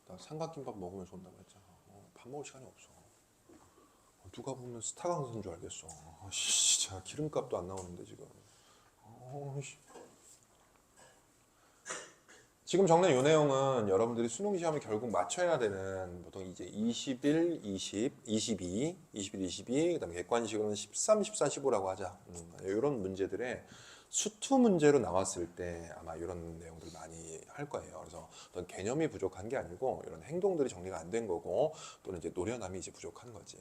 나 삼각김밥 먹으면서 온다고 했잖아. 밥 먹을 시간이 없어. 누가 보면 스타 강사인 줄 알겠어. 진짜 기름값도 안 나오는데 지금. 지금 적는 이 내용은 여러분들이 수능 시험에 결국 맞춰야 되는 보통 이제 21, 20, 22, 21, 22, 그다음에 객관식으로는 13, 14, 15라고 하자. 이런 문제들의 수투 문제로 나왔을 때 아마 이런 내용들 많이 할 거예요. 그래서 어떤 개념이 부족한 게 아니고 이런 행동들이 정리가 안 된 거고 또는 이제 노련함이 이제 부족한 거지.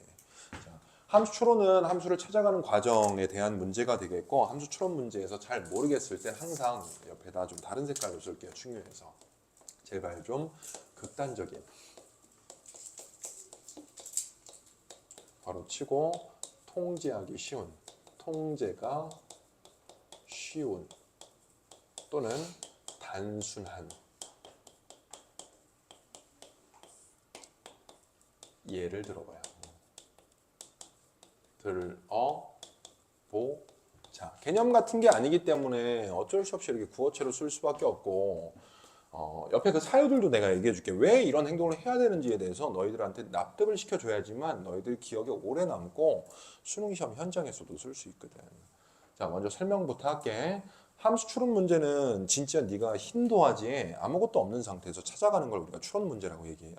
자, 함수 추론은 함수를 찾아가는 과정에 대한 문제가 되겠고 함수 추론 문제에서 잘 모르겠을 땐 항상 옆에다 좀 다른 색깔로 쓸게요. 중요해서. 제발 좀 극단적인. 바로 치고 통제하기 쉬운. 통제가 쉬운 또는 단순한 예를 들어봐요. 보자. 개념 같은 게 아니기 때문에 어쩔 수 없이 이렇게 구어체로 쓸 수밖에 없고 옆에 그 사유들도 내가 얘기해 줄게. 왜 이런 행동을 해야 되는지에 대해서 너희들한테 납득을 시켜줘야지만 너희들 기억에 오래 남고 수능 시험 현장에서도 쓸 수 있거든. 자, 먼저 설명부터 할게. 함수 추론 문제는 진짜 네가 힘도 하지 아무것도 없는 상태에서 찾아가는 걸 우리가 추론 문제라고 얘기해요.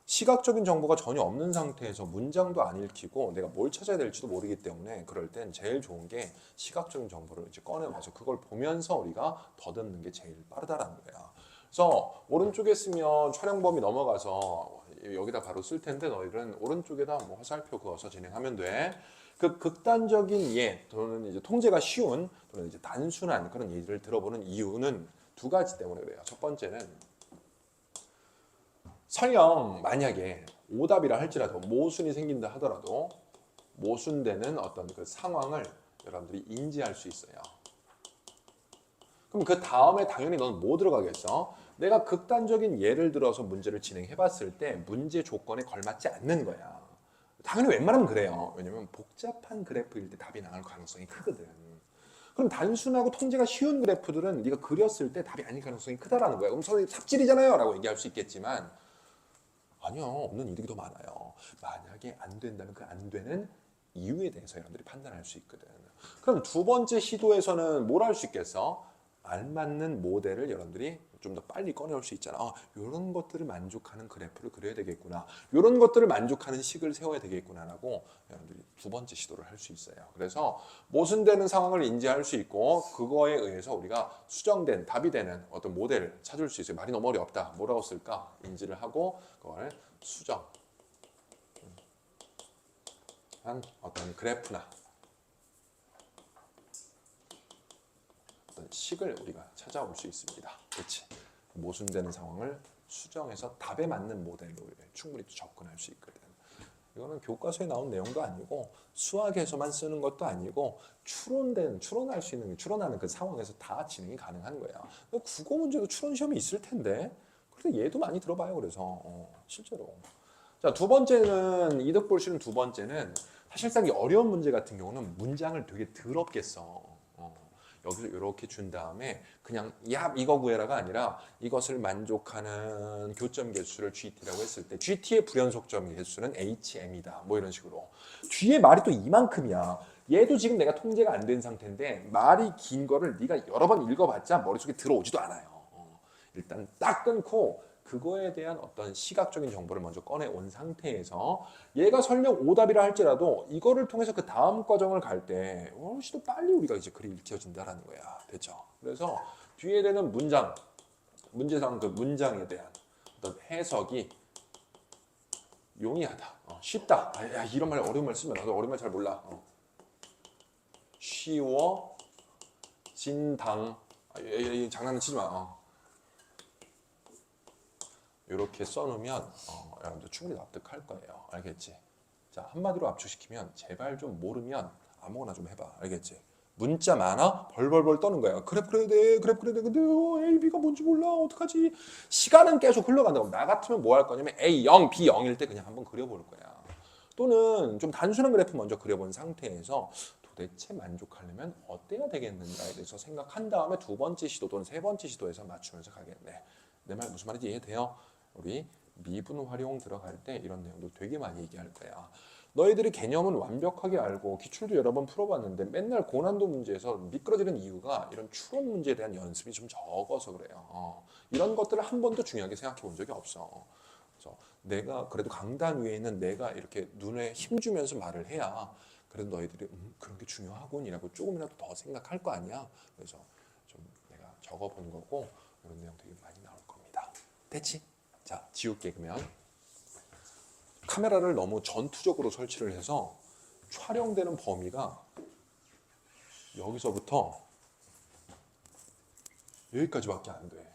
시각적인 정보가 전혀 없는 상태에서 문장도 안 읽히고 내가 뭘 찾아야 될지도 모르기 때문에 그럴 땐 제일 좋은 게 시각적인 정보를 이제 꺼내와서 그걸 보면서 우리가 더듬는 게 제일 빠르다라는 거야. 그래서 오른쪽에 쓰면 촬영 범위 넘어가서 여기다 바로 쓸 텐데 너희들은 오른쪽에다 뭐 화살표 그어서 진행하면 돼. 그 극단적인 예 또는 이제 통제가 쉬운 또는 이제 단순한 그런 예를 들어보는 이유는 두 가지 때문에 그래요. 첫 번째는 설령 만약에 오답이라 할지라도 모순이 생긴다 하더라도 모순되는 어떤 그 상황을 여러분들이 인지할 수 있어요. 그럼 그 다음에 당연히 너는 뭐 들어가겠어? 내가 극단적인 예를 들어서 문제를 진행해 봤을 때 문제 조건에 걸맞지 않는 거야. 당연히 웬만하면 그래요. 왜냐면 복잡한 그래프일 때 답이 나올 가능성이 크거든. 그럼 단순하고 통제가 쉬운 그래프들은 네가 그렸을 때 답이 아닐 가능성이 크다라는 거야. 그럼 선생님 삽질이잖아요 라고 얘기할 수 있겠지만 아니요. 없는 이득이 더 많아요. 만약에 안 된다면 그 안 되는 이유에 대해서 여러분들이 판단할 수 있거든. 그럼 두 번째 시도에서는 뭘 할 수 있겠어? 알맞는 모델을 여러분들이 좀 더 빨리 꺼내올 수 있잖아. 이런 것들을 만족하는 그래프를 그려야 되겠구나. 이런 것들을 만족하는 식을 세워야 되겠구나라고 여러분들이 두 번째 시도를 할 수 있어요. 그래서 모순되는 상황을 인지할 수 있고 그거에 의해서 우리가 수정된 답이 되는 어떤 모델을 찾을 수 있어요. 말이 너무 어렵다. 뭐라고 쓸까? 인지를 하고 그걸 수정한 어떤 그래프나 식을 우리가 찾아올 수 있습니다. 그렇지? 모순되는 상황을 수정해서 답에 맞는 모델로 충분히 접근할 수 있거든. 이거는 교과서에 나온 내용도 아니고 수학에서만 쓰는 것도 아니고 추론할 수 있는 추론하는 그 상황에서 다 진행이 가능한 거야. 국어 문제도 추론 시험이 있을 텐데. 그래서 얘도 많이 들어봐요. 그래서 실제로. 자, 두 번째는 이득 볼 수 있는 두 번째는 사실상 이 어려운 문제 같은 경우는 문장을 되게 더럽게 써. 여기서 이렇게 준 다음에 그냥 야 이거 구해라가 아니라 이것을 만족하는 교점 개수를 GT라고 했을 때 GT의 불연속점 개수는 HM이다. 뭐 이런 식으로. 뒤에 말이 또 이만큼이야. 얘도 지금 내가 통제가 안 된 상태인데 말이 긴 거를 네가 여러 번 읽어봤자 머릿속에 들어오지도 않아요. 일단 딱 끊고 그거에 대한 어떤 시각적인 정보를 먼저 꺼내온 상태에서 얘가 설령 오답이라 할지라도 이거를 통해서 그 다음 과정을 갈 때 훨씬 더 빨리 우리가 이제 글이 읽혀진다라는 거야. 됐죠? 그래서 뒤에 되는 문제상 그 문장에 대한 어떤 해석이 용이하다. 쉽다. 야, 이런 말 어려운 말 쓰면 나도 어려운 말 잘 몰라. 쉬워, 진당. 장난은 치지 마. 이렇게 써놓으면 여러분들 충분히 납득할 거예요. 알겠지? 자, 한마디로 압축시키면 제발 좀 모르면 아무거나 좀 해봐. 알겠지? 문자 많아? 벌벌벌 떠는 거야. 그래 그래야 돼. 근데 A, B가 뭔지 몰라. 어떡하지? 시간은 계속 흘러간다고. 나 같으면 뭐 할 거냐면 A 0, B 0일 때 그냥 한번 그려볼 거야. 또는 좀 단순한 그래프 먼저 그려본 상태에서 도대체 만족하려면 어때야 되겠는가에 대해서 생각한 다음에 두 번째 시도 또는 세 번째 시도에서 맞추면서 가겠네. 내 말 무슨 말인지 이해돼요? 우리 미분 활용 들어갈 때 이런 내용도 되게 많이 얘기할 거야. 너희들이 개념은 완벽하게 알고 기출도 여러 번 풀어봤는데 맨날 고난도 문제에서 미끄러지는 이유가 이런 추론 문제에 대한 연습이 좀 적어서 그래요. 이런 것들을 한 번도 중요하게 생각해 본 적이 없어. 그래서 내가 그래도 강단 위에 있는 내가 이렇게 눈에 힘주면서 말을 해야 그래도 너희들이 그런 게 중요하군이라고 조금이라도 더 생각할 거 아니야. 그래서 좀 내가 적어본 거고 이런 내용 되게 많이 나올 겁니다. 됐지? 자, 지울게. 그러면 카메라를 너무 전투적으로 설치를 해서 촬영되는 범위가 여기서부터 여기까지밖에 안 돼.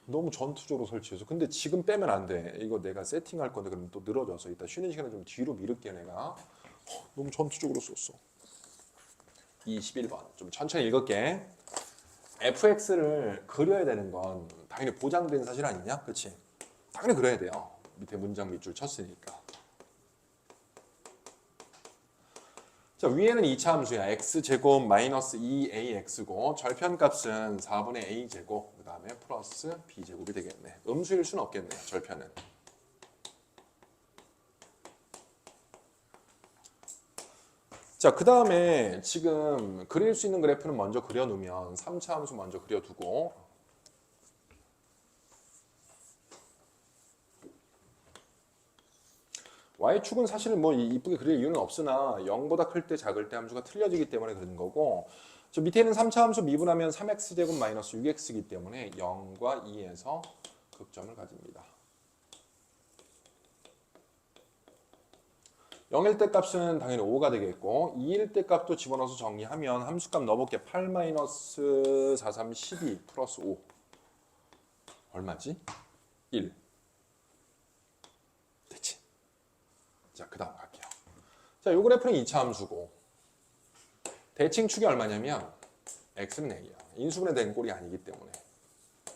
너무 전투적으로 설치해서. 근데 지금 빼면 안 돼. 이거 내가 세팅할 건데 그러면 또 늘어져서 이따 쉬는 시간에 좀 뒤로 미룰게 내가. 너무 전투적으로 썼어. 21번 좀 천천히 읽을게. fx를 그려야 되는 건 당연히 보장된 사실 아니냐? 그렇지? 당연히 그려야 돼요. 밑에 문장 밑줄 쳤으니까. 자, 위에는 2차 함수야. x제곱 마이너스 2ax고 절편값은 4분의 a제곱 그 다음에 플러스 b제곱이 되겠네. 음수일 수는 없겠네. 절편은. 자, 그 다음에 지금 그릴 수 있는 그래프는 먼저 그려놓으면 3차 함수 먼저 그려두고 y축은 사실은 뭐 이쁘게 그릴 이유는 없으나 0보다 클 때 작을 때 함수가 틀려지기 때문에 그런 거고 저 밑에 있는 3차 함수 미분하면 3x제곱 마이너스 6x이기 때문에 0과 2에서 극점을 가집니다. 0일 때 값은 당연히 5가 되겠고 2일 때 값도 집어넣어서 정리하면 함수값 넣어볼게. 8 마이너스 4, 3, 12 플러스 5 얼마지? 1. 됐지? 자, 그 다음 갈게요. 자, 요 그래프는 2차 함수고 대칭축이 얼마냐면 x는 a야. 인수분해 된 꼴이 아니기 때문에.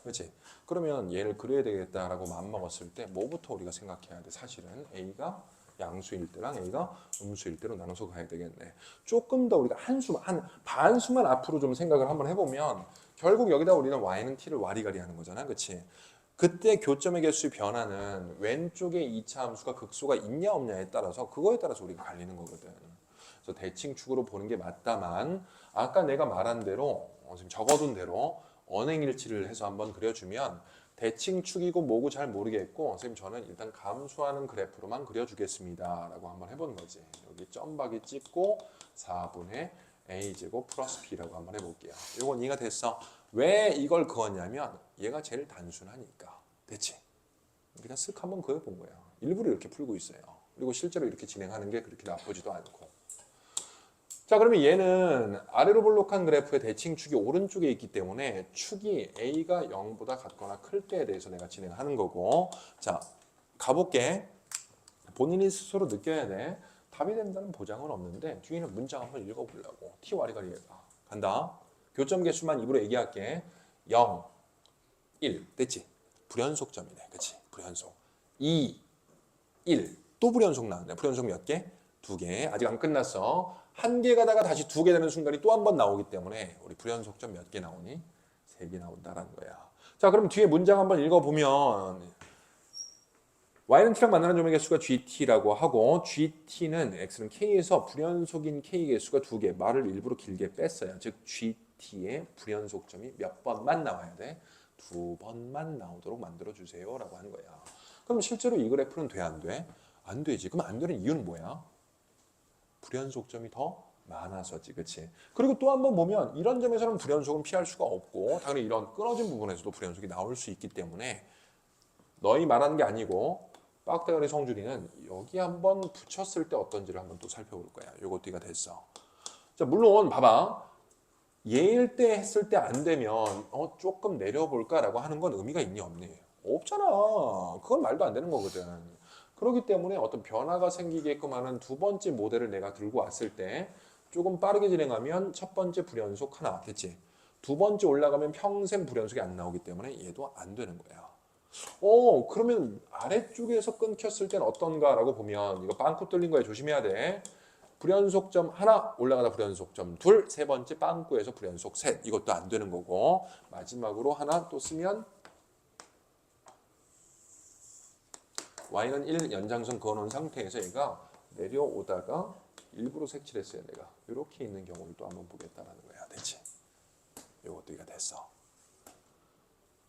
그렇지? 그러면 얘를 그려야 되겠다라고 마음먹었을 때 뭐부터 우리가 생각해야 돼? 사실은 a가 양수일 때랑 a가 음수일 때로 나눠서 가야 되겠네. 조금 더 우리가 한 반수만 앞으로 좀 생각을 한번 해보면 결국 여기다 우리는 y는 t를 와리가리 하는 거잖아. 그렇지? 그때 교점의 개수 변화는 왼쪽에 2차 함수가 극소가 있냐 없냐에 따라서 그거에 따라서 우리가 갈리는 거거든. 그래서 대칭축으로 보는 게 맞다만 아까 내가 말한 대로 지금 적어둔 대로 언행일치를 해서 한번 그려주면 대칭축이고 뭐고 잘 모르겠고 선생님 저는 일단 감소하는 그래프로만 그려주겠습니다 라고 한번 해보는 거지. 여기 점박이 찍고 4분의 a제곱 플러스 b라고 한번 해볼게요. 이건 이해가 됐어. 왜 이걸 그었냐면 얘가 제일 단순하니까. 됐지? 그냥 쓱 한번 그어본 거야. 일부러 이렇게 풀고 있어요. 그리고 실제로 이렇게 진행하는 게 그렇게 나쁘지도 않고. 자, 그러면 얘는 아래로 볼록한 그래프의 대칭축이 오른쪽에 있기 때문에 축이 A가 0보다 같거나 클 때에 대해서 내가 진행하는 거고. 자, 가볼게. 본인이 스스로 느껴야 돼. 답이 된다는 보장은 없는데 뒤에 있는 문장 한번 읽어보려고. T 와리가리가 간다. 교점 개수만 입으로 얘기할게. 0, 1 됐지? 불연속점이네. 그치? 불연속. 2, 1 또 불연속 나왔네. 불연속 몇 개? 2개. 아직 안 끝났어. 한 개 가다가 다시 2개 되는 순간이 또 한 번 나오기 때문에 우리 불연속점 몇 개 나오니? 3개 나온다라는 거야. 자, 그럼 뒤에 문장 한번 읽어보면 y는 t랑 만나는 점의 개수가 gt라고 하고 gt는 x는 k에서 불연속인 k 개수가 2개. 말을 일부러 길게 뺐어요. 즉 gt의 불연속점이 몇 번만 나와야 돼? 2번만 나오도록 만들어주세요 라고 하는 거야. 그럼 실제로 이 그래프는 돼, 안 돼? 안 되지. 그럼 안 되는 이유는 뭐야? 불연속점이 더 많아서지, 그치? 그리고 또 한 번 보면 이런 점에서는 불연속은 피할 수가 없고 당연히 이런 끊어진 부분에서도 불연속이 나올 수 있기 때문에 너희 말하는 게 아니고 빡대가리 성준이는 여기 한번 붙였을 때 어떤지를 한번 또 살펴볼 거야. 요거 D가 됐어. 자, 물론 봐봐. 얘일 때 했을 때 안 되면 조금 내려볼까라고 하는 건 의미가 있니 없니? 없잖아. 그건 말도 안 되는 거거든. 그렇기 때문에 어떤 변화가 생기게끔 하는 두 번째 모델을 내가 들고 왔을 때 조금 빠르게 진행하면 첫 번째 불연속 하나 됐지. 두 번째 올라가면 평생 불연속이 안 나오기 때문에 얘도 안 되는 거야. 그러면 아래쪽에서 끊겼을 땐 어떤가라고 보면 이거 빵꾸 뚫린 거에 조심해야 돼. 불연속점 하나 올라가다 불연속점 둘, 세 번째 빵꾸에서 불연속 셋 이것도 안 되는 거고 마지막으로 하나 또 쓰면 y는 1 연장선 그어놓은 상태에서 얘가 내려오다가 일부러 색칠했어요. 내가 이렇게 있는 경우를 또 한번 보겠다는 거야. 됐지? 이것도 이가 됐어.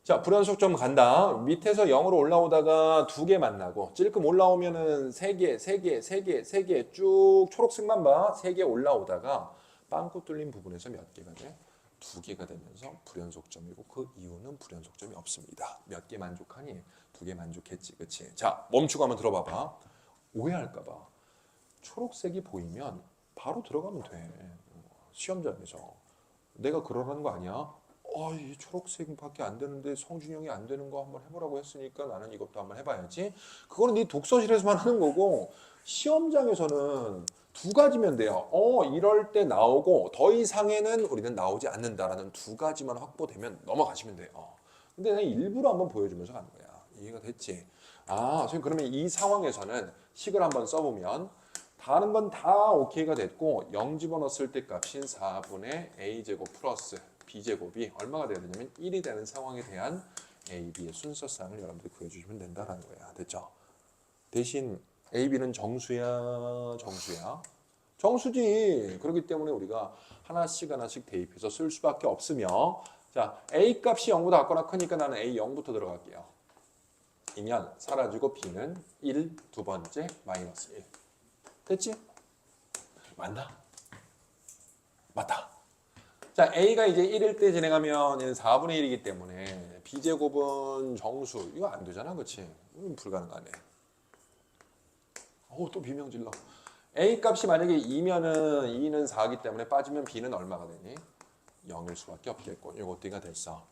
자, 불연속점 간다. 밑에서 0으로 올라오다가 2개 만나고 찔끔 올라오면은 3개, 3개, 3개, 3개 쭉 초록색만 봐. 3개 올라오다가 빵꾸 뚫린 부분에서 몇 개가 돼? 2개가 되면서 불연속점이고 그 이유는 불연속점이 없습니다. 몇 개 만족하니? 2개 만족했지. 그치? 자, 멈추고 한번 들어봐봐. 오해할까 봐. 초록색이 보이면 바로 들어가면 돼. 시험장에서. 내가 그러라는 거 아니야? 이 초록색밖에 안 되는데 성준이 형이 안 되는 거 한번 해보라고 했으니까 나는 이것도 한번 해봐야지. 그거는 네 독서실에서만 하는 거고 시험장에서는 두 가지면 돼요. 이럴 때 나오고 더 이상에는 우리는 나오지 않는다라는 두 가지만 확보되면 넘어가시면 돼요. 근데 내가 일부러 한번 보여주면서 가는 거야. 이해가 됐지? 선생님 그러면 이 상황에서는 식을 한번 써보면 다른 건 다 오케이가 됐고 0 집어넣었을 때 값인 4분의 a제곱 플러스 b제곱이 얼마가 돼야 되냐면 1이 되는 상황에 대한 a, b의 순서상을 여러분들이 구해주시면 된다는 거야. 됐죠? 대신 a, b는 정수야, 정수야? 정수지. 그렇기 때문에 우리가 하나씩 하나씩 대입해서 쓸 수밖에 없으며 자, a 값이 0보다 같거나 크니까 나는 a 0부터 들어갈게요. 이면 사라지고 b는 1, 두 번째 마이너스 1. 됐지? 맞나? 맞다. 자, a가 이제 1일 때 진행하면 얘는 4분의 1이기 때문에 b제곱은 정수. 이거 안 되잖아. 그치? 불가능하네. 또 비명질러. a 값이 만약에 2면은 2는 4이기 때문에 빠지면 b는 얼마가 되니? 0일 수밖에 없겠고. 이거 D가 됐어.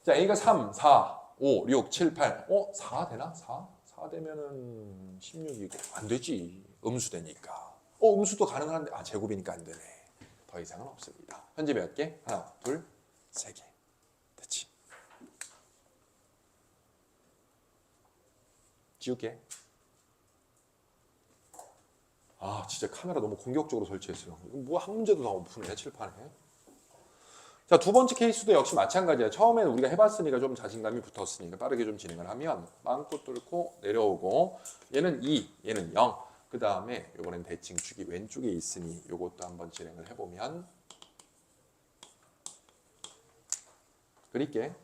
자, a가 3, 4, 5, 6, 7, 8. 4 되나? 4? 4 되면은 16이고. 안 되지. 음수되니까. 음수도 가능한데 제곱이니까 안 되네. 더 이상은 없습니다. 현재 몇 개? 하나, 둘, 세 개. 됐지? 지울게. 진짜 카메라 너무 공격적으로 설치했어요. 뭐 한 문제도 다 오픈해, 칠판에. 자, 두 번째 케이스도 역시 마찬가지야. 처음에는 우리가 해봤으니까 좀 자신감이 붙었으니까 빠르게 좀 진행을 하면 빵꾸 뚫고 내려오고 얘는 2, 얘는 0. 그 다음에 요번엔 대칭축이 왼쪽에 있으니 요것도 한번 진행을 해보면 그릴게.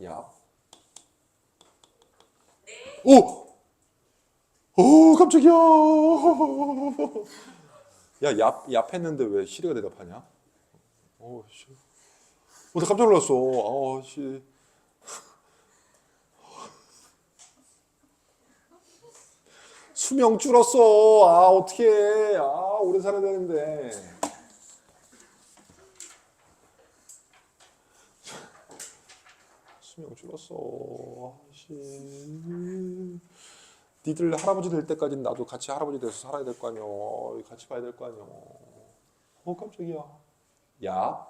야. 깜짝이야. 야, 얍 했는데 왜 시리가 대답하냐? 씨. 나 깜짝 놀랐어. 씨. 수명 줄었어. 아, 어떡해. 아, 오래 살아야 되는데. 수명 줄었어. 아씨. 니들 할아버지 될 때까지는 나도 같이 할아버지 돼서 살아야 될 거 아니야. 같이 봐야 될 거 아니야. 깜짝이야. 야.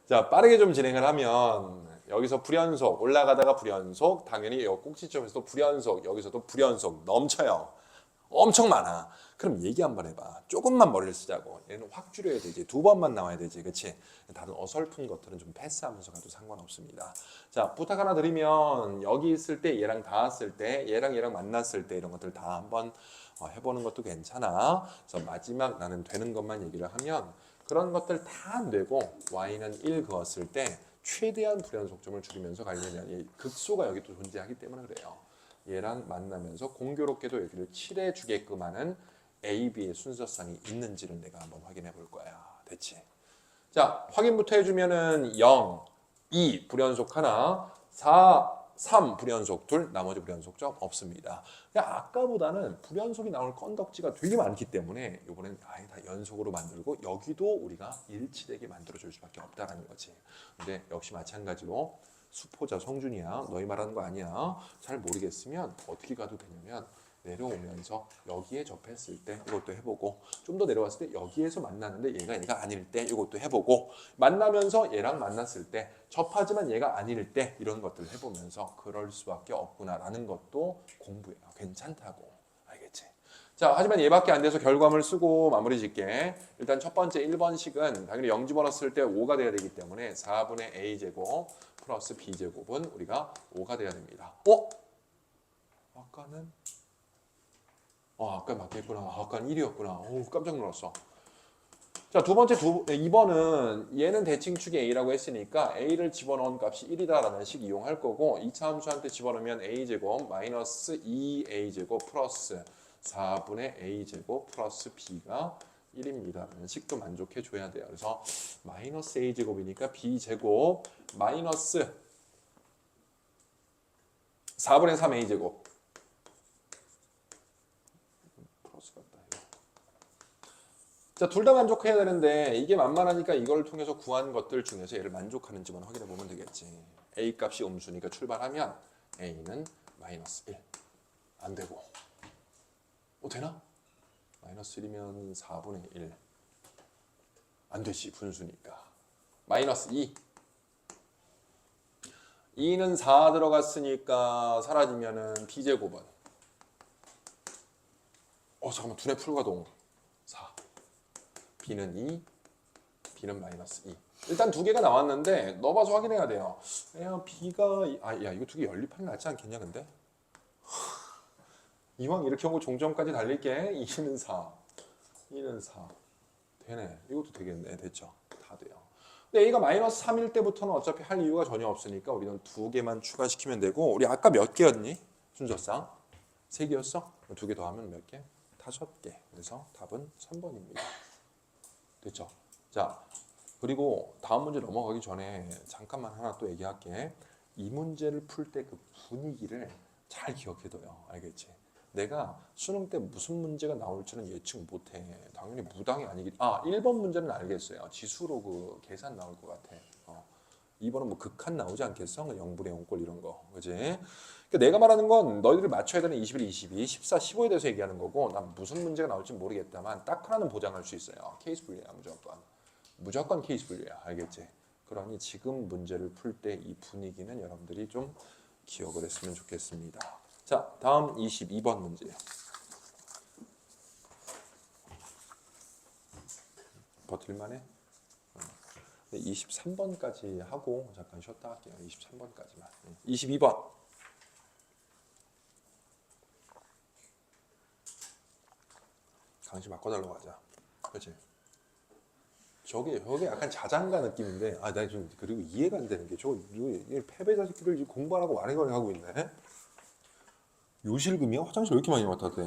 자, 빠르게 좀 진행을 하면 여기서 불연속 올라가다가 불연속 당연히 여 꼭지점에서도 불연속 여기서도 불연속 넘쳐요. 엄청 많아. 그럼 얘기 한번 해봐. 조금만 머리를 쓰자고. 얘는 확 줄여야 되지. 두 번만 나와야 되지. 그치? 다른 어설픈 것들은 좀 패스하면서 가도 상관없습니다. 자, 부탁 하나 드리면 여기 있을 때 얘랑 닿았을 때 얘랑 만났을 때 이런 것들 다 한번 해보는 것도 괜찮아. 그래서 마지막 나는 되는 것만 얘기를 하면 그런 것들 다 안 되고 y는 1 그었을 때 최대한 불연속점을 줄이면서 가려면 이 극소가 여기 또 존재하기 때문에 그래요. 얘랑 만나면서 공교롭게도 여기를 칠해주게끔 하는 A, B의 순서상이 있는지를 내가 한번 확인해 볼 거야. 됐지? 자, 확인부터 해주면은 0, 2 불연속 하나, 4, 3 불연속 둘, 나머지 불연속점 없습니다. 그냥 아까보다는 불연속이 나올 건덕지가 되게 많기 때문에 이번엔 아예 다 연속으로 만들고 여기도 우리가 일치되게 만들어줄 수밖에 없다라는 거지. 근데 역시 마찬가지로 수포자 성준이야. 너희 말하는 거 아니야. 잘 모르겠으면 어떻게 가도 되냐면 내려오면서 여기에 접했을 때 이것도 해보고 좀 더 내려왔을 때 여기에서 만나는데 얘가 아닐 때 이것도 해보고 만나면서 얘랑 만났을 때 접하지만 얘가 아닐 때 이런 것들을 해보면서 그럴 수밖에 없구나라는 것도 공부해요. 괜찮다고. 알겠지? 자, 하지만 얘밖에 안 돼서 결과물 쓰고 마무리 짓게. 일단 첫 번째 1번식은 당연히 0 집어넣었을 때 5가 돼야 되기 때문에 4분의 a제곱 플러스 b제곱은 우리가 5가 돼야 됩니다. 아까는 아까 맞겠구나. 아까는 1이었구나. 오, 깜짝 놀랐어. 자, 두 번째 2번은 얘는 대칭축이 a라고 했으니까 a를 집어넣은 값이 1이다라는 식 이용할 거고 2차 함수한테 집어넣으면 a제곱 마이너스 2a제곱 플러스 4분의 a제곱 플러스 b가 1입니다라는 식도 만족해 줘야 돼요. 그래서 마이너스 a제곱이니까 b제곱 마이너스 4분의 3a제곱 플러스 같다. 자, 둘 다 만족해야 되는데 이게 만만하니까 이걸 통해서 구한 것들 중에서 얘를 만족하는지만 확인해 보면 되겠지. a 값이 음수니까 출발하면 a는 마이너스 1. 안 되고. 되나? 마이너스 1이면 4분의 1. 안 되지, 분수니까. 마이너스 2. 2는 4 들어갔으니까 사라지면은 b제곱은 잠깐만, 두뇌 풀가동. 4. b는 2, b는 마이너스 2. 일단 두 개가 나왔는데 넣어봐서 확인해야 돼요. 야, b가 야, 이거 두 개 연립하는 게 낫지 않겠냐 근데? 이왕 이렇게 온 거 종점까지 달릴게. 2는 4, 2는 4. 되네. 이것도 되겠네. 됐죠? 다 돼요. 근데 a가 마이너스 3일 때부터는 어차피 할 이유가 전혀 없으니까 우리는 두 개만 추가시키면 되고 우리 아까 몇 개였니? 순서상? 3개였어? 두 개 더하면 몇 개? 5개. 그래서 답은 3번입니다. 됐죠? 자, 그리고 다음 문제 넘어가기 전에 잠깐만 하나 또 얘기할게. 이 문제를 풀 때 그 분위기를 잘 기억해둬요. 알겠지? 내가 수능 때 무슨 문제가 나올지는 예측 못해. 당연히 무당이 아니기. 1번 문제는 알겠어요. 지수로 그 계산 나올 것 같아. 2번은 뭐 극한 나오지 않겠어? 0분의 0꼴 이런 거. 그지? 그러니까 내가 말하는 건 너희들이 맞춰야 되는 21, 22, 14, 15에 대해서 얘기하는 거고 난 무슨 문제가 나올지 모르겠다만 딱 하나는 보장할 수 있어요. 케이스 분류야 무조건. 무조건 케이스 분류야. 알겠지? 그러니 지금 문제를 풀 때 이 분위기는 여러분들이 좀 기억을 했으면 좋겠습니다. 자, 다음 22번 문제예요. 버틸만해? 23번까지 하고 잠깐 쉬었다 할게요. 23번까지만. 22번. 강시 바꿔달라고 하자. 그렇지? 저게 약간 자장가 느낌인데, 나 좀 그리고 이해가 안 되는 게 이거 패배자 새끼들 공부 안 하고 와리가리 하고 있네. 요실금이야? 화장실 왜 이렇게 많이 맡아도 돼?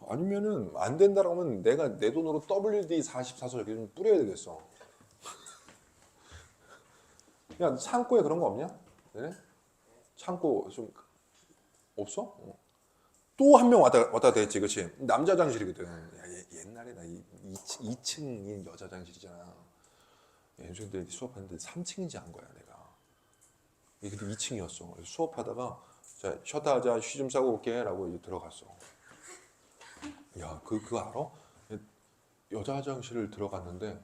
아니면은 안 된다라고 하면 내가 내 돈으로 WD-44서 이렇게 좀 뿌려야 되겠어. 야, 창고에 그런 거 없냐? 네? 창고 좀 없어? 또 한 명 왔다 됐지, 그렇지? 남자 화장실이거든. 야, 옛날에 나 2층이 여자 화장실이잖아. 예전에 수업하는데 3층인지 안 거야, 내가. 이게 근데 2층이었어. 수업하다가 자, 쉬었다 하자, 쉬 좀 싸고 올게라고 이제 들어갔어. 야, 그거 알아? 여자 화장실을 들어갔는데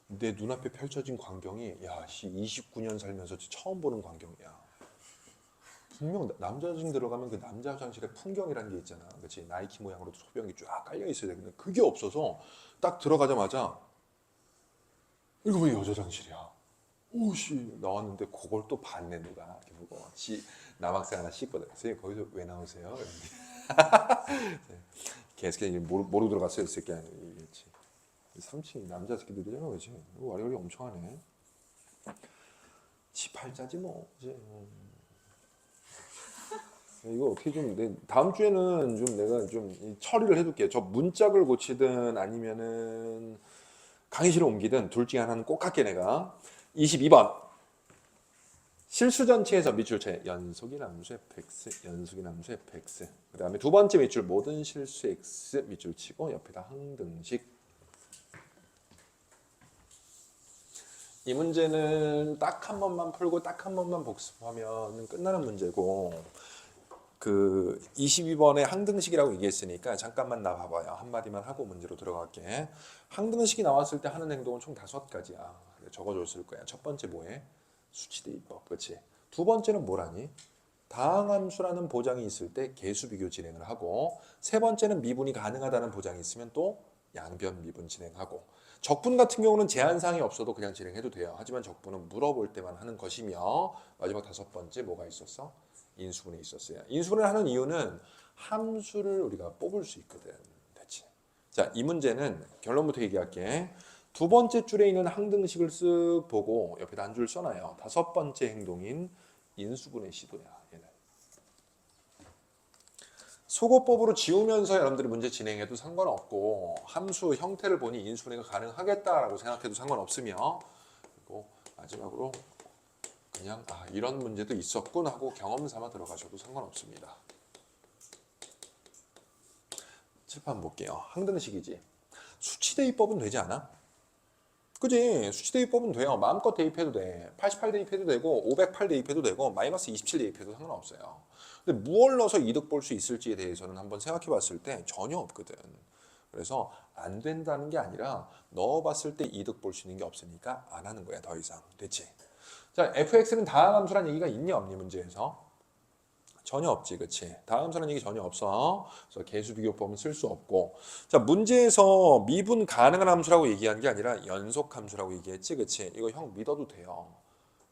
내 눈앞에 펼쳐진 광경이 야, 29년 살면서 처음 보는 광경이야. 분명 남자 화장실 들어가면 그 남자 화장실에 풍경이라는 게 있잖아. 그렇지? 나이키 모양으로 소변이 쫙 깔려 있어야 돼. 근데 그게 없어서 딱 들어가자마자 이거 왜 여자 화장실이야? 오씨 나왔는데 그걸 또 봤네 누가 이렇게 보고 남학생 하나 씻거든. 선생님 거기서 왜 나오세요? 계속 모르고 들어갔어요. 이 새끼 아니겠지. 3층이 남자 새끼들이잖아, 그렇지? 와리가리 엄청 하네. 지 팔자지 뭐. 이제. 이거 어떻게 좀 다음 주에는 좀 내가 좀 처리를 해둘게. 저 문짝을 고치든 아니면은 강의실을 옮기든 둘 중에 하나는 꼭 할게 내가. 22번 실수 전체에서 밑줄체 연속인 함수 fx 연속인 함수 fx. 그 다음에 두 번째 밑줄 모든 실수 x 밑줄 치고 옆에다 항등식. 이 문제는 딱 한 번만 풀고 딱 한 번만 복습하면 끝나는 문제고, 그 22번에 항등식이라고 얘기했으니까 잠깐만 나 봐봐요. 한마디만 하고 문제로 들어갈게. 항등식이 나왔을 때 하는 행동은 총 5가지야. 적어줬을 거야. 첫 번째 뭐해? 수치대입법. 그렇지? 두 번째는 뭐라니? 다항함수라는 보장이 있을 때 계수 비교 진행을 하고, 세 번째는 미분이 가능하다는 보장이 있으면 또 양변 미분 진행하고, 적분 같은 경우는 제한사항이 없어도 그냥 진행해도 돼요. 하지만 적분은 물어볼 때만 하는 것이며, 마지막 5번째 뭐가 있었어? 인수분해 있었어요. 인수분해를 하는 이유는 함수를 우리가 뽑을 수 있거든. 됐지? 자, 이 문제는 결론부터 얘기할게. 두 번째 줄에 있는 항등식을 쓱 보고 옆에다 한 줄 써놔요. 5번째 행동인 인수분해 시도야. 얘는. 소거법으로 지우면서 여러분들이 문제 진행해도 상관없고, 함수 형태를 보니 인수분해가 가능하겠다라고 생각해도 상관없으며, 그리고 마지막으로 그냥 이런 문제도 있었군 하고 경험 삼아 들어가셔도 상관없습니다. 칠판 볼게요. 항등식이지. 수치대입법은 되지 않아? 그지? 수치대입법은 돼요. 마음껏 대입해도 돼. 88 대입해도 되고 508 대입해도 되고 마이너스 27 대입해도 상관없어요. 근데 무얼 넣어서 이득 볼 수 있을지에 대해서는 한번 생각해 봤을 때 전혀 없거든. 그래서 안 된다는 게 아니라 넣어봤을 때 이득 볼 수 있는 게 없으니까 안 하는 거야. 더 이상. 됐지? 자, fx는 다항함수라는 얘기가 있냐 없니 문제에서? 전혀 없지, 그치? 다항함수라는 얘기 전혀 없어. 그래서 계수비교법은 쓸 수 없고. 자, 문제에서 미분 가능한 함수라고 얘기한 게 아니라 연속함수라고 얘기했지, 그치? 이거 형 믿어도 돼요.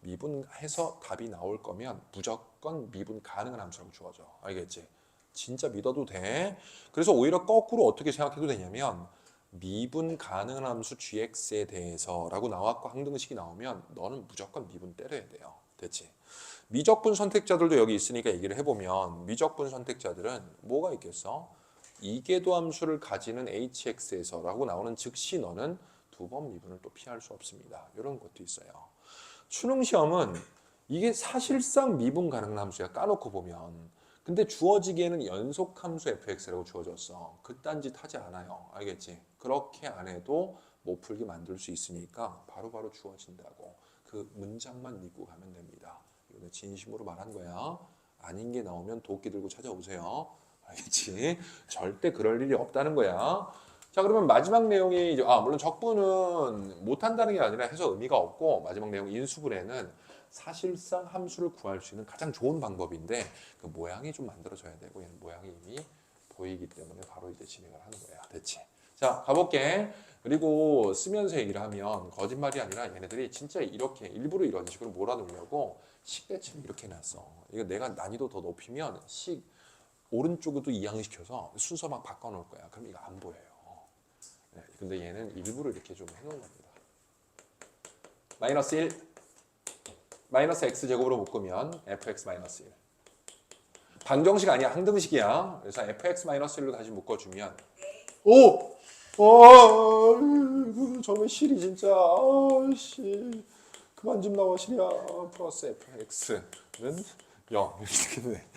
미분해서 답이 나올 거면 무조건 미분 가능한 함수라고 주어져. 알겠지? 진짜 믿어도 돼. 그래서 오히려 거꾸로 어떻게 생각해도 되냐면 미분 가능한 함수 gx에 대해서라고 나왔고 항등식이 나오면 너는 무조건 미분 때려야 돼요. 됐지? 미적분 선택자들도 여기 있으니까 얘기를 해보면 미적분 선택자들은 뭐가 있겠어? 이계도 함수를 가지는 hx에서라고 나오는 즉시 너는 두 번 미분을 또 피할 수 없습니다. 이런 것도 있어요. 수능 시험은 이게 사실상 미분 가능한 함수야. 까놓고 보면. 근데 주어지기에는 연속함수 fx라고 주어졌어. 그딴 짓 하지 않아요. 알겠지? 그렇게 안 해도 못 풀게 만들 수 있으니까 바로바로 주어진다고. 그 문장만 믿고 가면 됩니다. 이거 진심으로 말한 거야. 아닌 게 나오면 도끼 들고 찾아오세요. 알겠지? 절대 그럴 일이 없다는 거야. 자, 그러면 마지막 내용이 이제 물론 적분은 못 한다는 게 아니라 해서 의미가 없고, 마지막 내용 인수분해는 사실상 함수를 구할 수 있는 가장 좋은 방법인데 그 모양이 좀 만들어져야 되고, 얘는 모양이 이미 보이기 때문에 바로 이제 진행을 하는 거야. 됐지? 자, 가볼게. 그리고 쓰면서 얘기를 하면 거짓말이 아니라 얘네들이 진짜 이렇게 일부러 이런 식으로 몰아놓으려고 식대칭 이렇게 해놨어. 이거 내가 난이도 더 높이면 오른쪽에도 이항시켜서 순서 막 바꿔놓을 거야. 그럼 이거 안 보여요. 네, 근데 얘는 일부러 이렇게 좀 해놓은 겁니다. 마이너스 1 마이너스 x제곱으로 묶으면 fx 마이너스 1. 방정식 아니야. 항등식이야. 그래서 fx 마이너스 1로 다시 묶어주면 저놈의 실이 진짜 씨 그만 좀 나와 시리아. 플러스 fx는 0 이렇게 되네.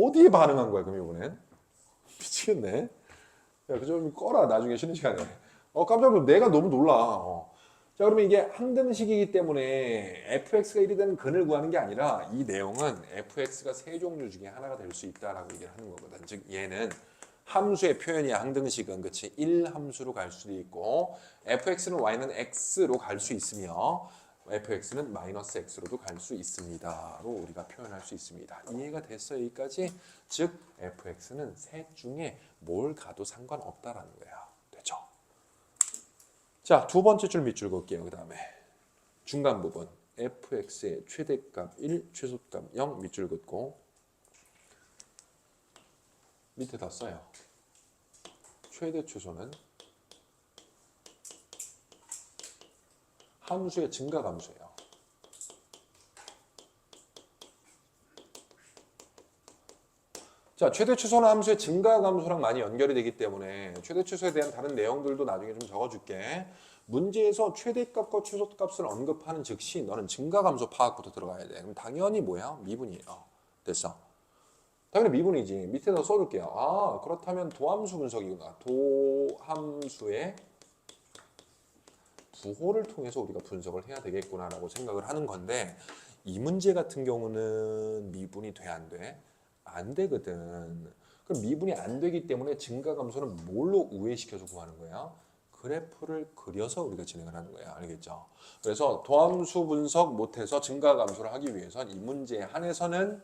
어디에 반응한 거야 그럼 이번엔? 미치겠네. 야, 그좀 꺼라 나중에 쉬는 시간에. 깜짝 놀라. 내가 너무 놀라. 자, 그러면 이게 항등식이기 때문에 fx가 1이 되는 근을 구하는 게 아니라 이 내용은 fx가 세 종류 중에 하나가 될 수 있다라고 얘기를 하는 거거든. 즉 얘는 함수의 표현이야. 항등식은 그치 1함수로 갈 수도 있고 fx는 y는 x로 갈 수 있으며 fx는 마이너스 x로도 갈 수 있습니다로 우리가 표현할 수 있습니다. 이해가 됐어 여기까지? 즉 fx는 셋 중에 뭘 가도 상관없다라는 거야. 됐죠? 자, 두 번째 줄 밑줄 그을게요. 그 다음에 중간 부분 fx의 최대값 1, 최소값 0 밑줄 긋고 밑에다 써요. 최대 최소는 함수의 증가 함수예요. 자, 최대 최소는 함수의 증가 함수랑 많이 연결이 되기 때문에 최대 최소에 대한 다른 내용들도 나중에 좀 적어줄게. 문제에서 최대값과 최소값을 언급하는 즉시 너는 증가 함수 파악부터 들어가야 돼. 그럼 당연히 뭐야? 미분이에요. 됐어? 당연히 미분이지. 밑에다 써줄게요. 아, 그렇다면 도함수 분석이구나. 도함수의 부호를 통해서 우리가 분석을 해야 되겠구나라고 생각을 하는 건데 이 문제 같은 경우는 미분이 돼, 안 돼? 안 되거든. 그럼 미분이 안 되기 때문에 증가감수는 뭘로 우회시켜서 구하는 거야? 그래프를 그려서 우리가 진행을 하는 거야. 알겠죠? 그래서 도함수 분석 못해서 증가감수를 하기 위해선 이 문제에 한해서는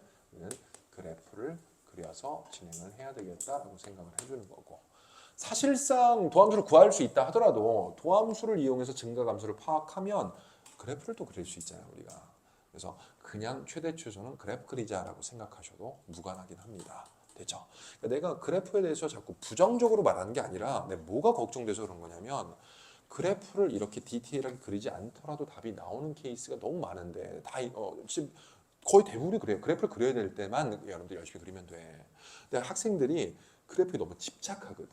그래프를 그려서 진행을 해야 되겠다라고 생각을 해주는 거고 사실상 도함수를 구할 수 있다 하더라도 도함수를 이용해서 증가감수를 파악하면 그래프를 또 그릴 수 있잖아요. 우리가. 그래서 그냥 최대 최소는 그래프 그리자라고 생각하셔도 무관하긴 합니다. 됐죠? 그러니까 내가 그래프에 대해서 자꾸 부정적으로 말하는 게 아니라 내가 뭐가 걱정돼서 그런 거냐면 그래프를 이렇게 디테일하게 그리지 않더라도 답이 나오는 케이스가 너무 많은데 지금 거의 대부분이 그래요. 그래프를 그려야 될 때만 여러분들 열심히 그리면 돼. 근데 학생들이 그래프에 너무 집착하거든.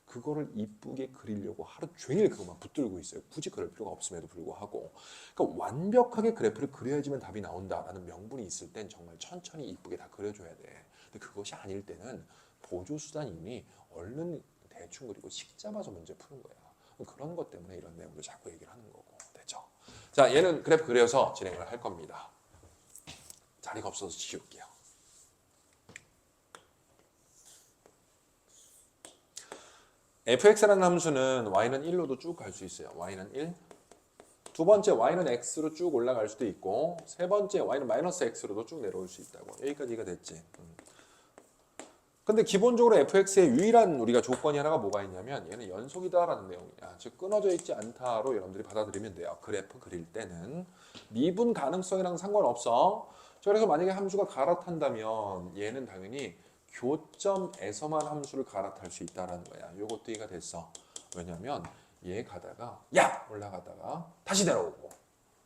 그거를 이쁘게 그리려고 하루 종일 그것만 붙들고 있어요. 굳이 그럴 필요가 없음에도 불구하고. 그러니까 완벽하게 그래프를 그려야지만 답이 나온다라는 명분이 있을 땐 정말 천천히 이쁘게 다 그려줘야 돼. 근데 그것이 아닐 때는 보조수단이니 얼른 대충 그리고 식 잡아서 문제 푸는 거야. 그런 것 때문에 이런 내용도 자꾸 얘기를 하는 거고. 됐죠? 자, 얘는 그래프 그려서 진행을 할 겁니다. 자리가 없어서 지울게요. fx라는 함수는 y는 1로도 쭉 갈 수 있어요. y는 1. 두 번째 y는 x로 쭉 올라갈 수도 있고 세 번째 y는 마이너스 x로도 쭉 내려올 수 있다고. 여기까지가 됐지. 근데 기본적으로 fx의 유일한 우리가 조건이 하나가 뭐가 있냐면 얘는 연속이다라는 내용이야. 즉 끊어져 있지 않다로 여러분들이 받아들이면 돼요. 그래프 그릴 때는 미분 가능성이랑 상관없어. 그래서 만약에 함수가 갈아탄다면 얘는 당연히 교점에서만 함수를 갈아탈 수 있다라는 거야. 요것도 이해가 됐어. 왜냐면 얘 가다가 야! 올라가다가 다시 내려오고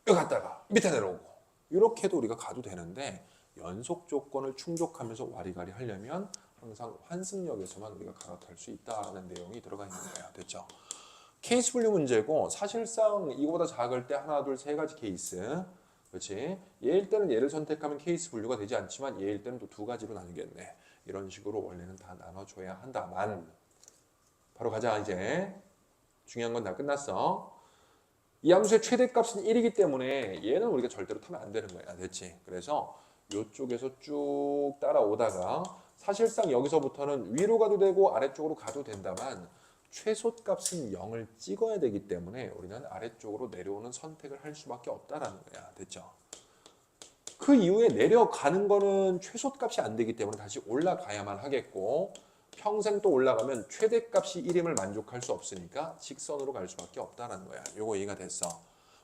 여기 갔다가 밑에 내려오고 이렇게도 우리가 가도 되는데 연속 조건을 충족하면서 와리가리 하려면 항상 환승역에서만 우리가 갈아탈 수 있다라는 내용이 들어가 있는 거야. 됐죠? 케이스 분류 문제고 사실상 이거보다 작을 때 하나, 둘, 세 가지 케이스. 그렇지? 얘일 때는 얘를 선택하면 케이스 분류가 되지 않지만 얘일 때는 또 두 가지로 나누겠네. 이런 식으로 원래는 다 나눠줘야 한다만 바로 가자 이제. 중요한 건 다 끝났어. 이 함수의 최대값은 1이기 때문에 얘는 우리가 절대로 타면 안 되는 거야. 됐지? 그래서 이쪽에서 쭉 따라오다가 사실상 여기서부터는 위로 가도 되고 아래쪽으로 가도 된다만 최소값은 0을 찍어야 되기 때문에 우리는 아래쪽으로 내려오는 선택을 할 수밖에 없다라는 거야. 됐죠? 그 이후에 내려가는 거는 최소값이 안 되기 때문에 다시 올라가야만 하겠고 평생 또 올라가면 최대값이 1임을 만족할 수 없으니까 직선으로 갈 수밖에 없다라는 거야. 요거 이해가 됐어.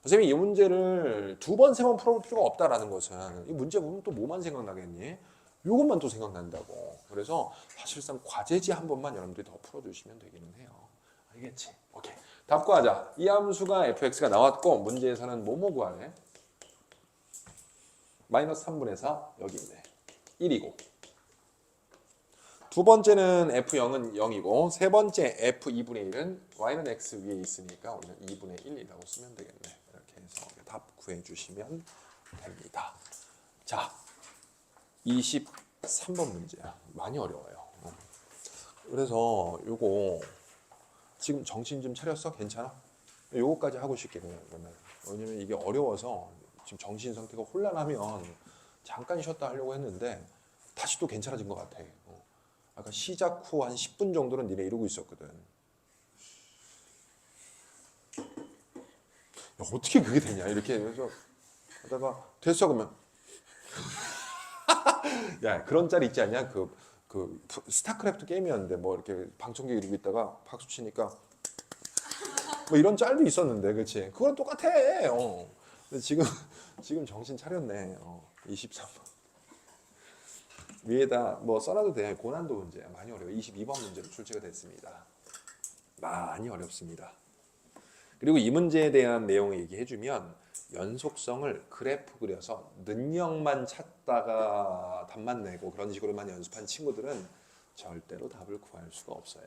선생님이 이 문제를 두 번, 세 번 풀어볼 필요가 없다라는 것은 이 문제 보면 또 뭐만 생각나겠니? 요것만 또 생각난다고. 그래서 사실상 과제지 한 번만 여러분들이 더 풀어주시면 되기는 해요. 알겠지? 오케이. 답 구하자. 이 함수가 fx가 나왔고 문제에서는 뭐뭐 구하래? 마이너스 3분의 4 여기 있네. 1이고 두 번째는 F0은 0이고 세 번째 F2분의 1은 y는 x 위에 있으니까 우리는 2분의 1이라고 쓰면 되겠네. 이렇게 해서 답 구해주시면 됩니다. 자, 23번 문제야. 많이 어려워요. 그래서 요거 지금 정신 좀 차렸어? 괜찮아? 요거까지 하고 싶겠네요. 왜냐면 이게 어려워서 지금 정신 상태가 혼란하면 잠깐 쉬었다 하려고 했는데 다시 또 괜찮아진 것 같아. 아까 시작 후 한 10분 정도는 니네 이러고 있었거든. 야, 어떻게 그게 되냐 이렇게 해서 하다가 됐어 그러면 야 그런 짤 있지 않냐? 그 스타크래프트 게임이었는데 뭐 이렇게 방청객 이러고 있다가 박수 치니까 뭐 이런 짤도 있었는데 그렇지? 그거랑 똑같아. 근데 지금 정신 차렸네. 23번. 위에다 뭐 써놔도 돼. 고난도 문제야. 많이 어려워. 22번 문제로 출제가 됐습니다. 많이 어렵습니다. 그리고 이 문제에 대한 내용을 얘기해주면 연속성을 그래프 그려서 능력만 찾다가 답만 내고 그런 식으로만 연습한 친구들은 절대로 답을 구할 수가 없어요.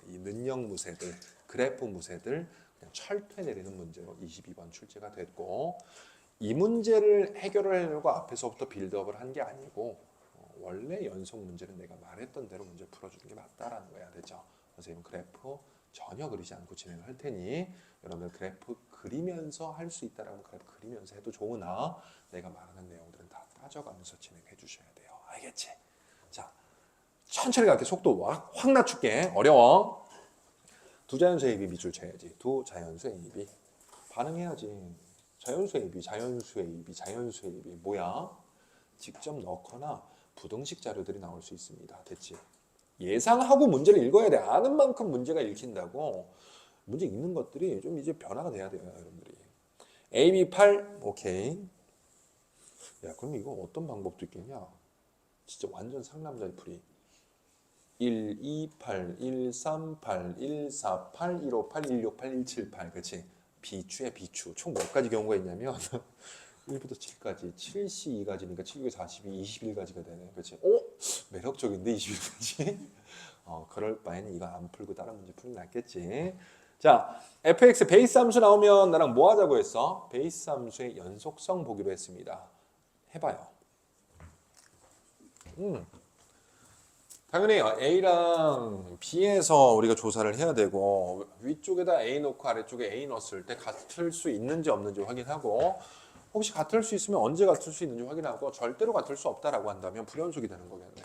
이 능력 무새들, 그래프 무새들 그냥 철퇴 내리는 문제로 22번 출제가 됐고 이 문제를 해결하려고 앞에서부터 빌드업을 한 게 아니고 원래 연속 문제는 내가 말했던 대로 문제 풀어주는 게 맞다라는 거야. 됐죠? 선생님 그래프 전혀 그리지 않고 진행을 할 테니 여러분들 그래프 그리면서 할 수 있다라면 그래프 그리면서 해도 좋으나 내가 말하는 내용들은 다 따져가면서 진행해 주셔야 돼요. 알겠지? 자, 천천히 갈게. 속도 확 낮출게. 어려워. 두 자연수의 AB 밑줄 쳐야지. 두 자연수의 AB. 반응해야지. 자연수의 AB, 자연수의 AB, 자연수의 AB. 뭐야? 직접 넣거나 부등식 자료들이 나올 수 있습니다. 됐지? 예상하고 문제를 읽어야 돼. 아는 만큼 문제가 읽힌다고. 문제 읽는 것들이 좀 이제 변화가 돼야 돼요, 여러분들이. AB 8, 오케이. 야, 그럼 이거 어떤 방법도 있겠냐? 진짜 완전 상남자의 풀이. 1, 2, 8, 1, 3, 8, 1, 4, 8, 1, 5, 8, 1, 6, 8, 1, 7, 8. 그렇지? 비추야 비추. 총 몇 가지 경우가 있냐면 1부터 7까지, 7시 2가지니까 7, 6, 42, 21가지가 되네. 그렇지? 매력적인데 21가지? 그럴 바에는 이거 안 풀고 다른 문제 풀면 낫겠지. 자, fx 베이스 함수 나오면 나랑 뭐 하자고 했어? 베이스 함수의 연속성 보기로 했습니다. 해봐요. 당연히 A랑 B에서 우리가 조사를 해야 되고 위쪽에다 A 놓고 아래쪽에 A 넣었을 때 같을 수 있는지 없는지 확인하고 혹시 같을 수 있으면 언제 같을 수 있는지 확인하고 절대로 같을 수 없다라고 한다면 불연속이 되는 거겠네.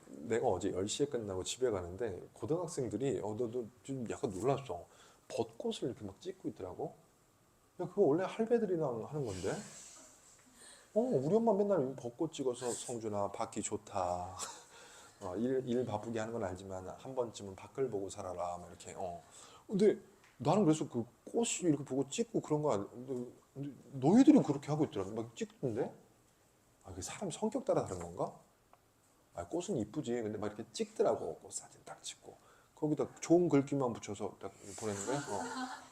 내가 어제 10시에 끝나고 집에 가는데 고등학생들이 너 좀 약간 놀랐어. 벚꽃을 이렇게 막 찍고 있더라고. 야 그거 원래 할배들이랑 하는 건데? 우리 엄마 맨날 벚꽃 찍어서 성준아 밖이 좋다. 일 바쁘게 하는 건 알지만 한 번쯤은 밖을 보고 살아라. 막 이렇게. 근데 나는 그래서 그 꽃이 이렇게 보고 찍고 그런 거 근데 너희들은 그렇게 하고 있더라고. 막 찍던데? 그 사람 성격 따라 다른 건가? 꽃은 이쁘지. 근데 막 이렇게 찍더라고. 꽃 사진 딱 찍고. 거기다 좋은 글귀만 붙여서 딱 보내는 거야.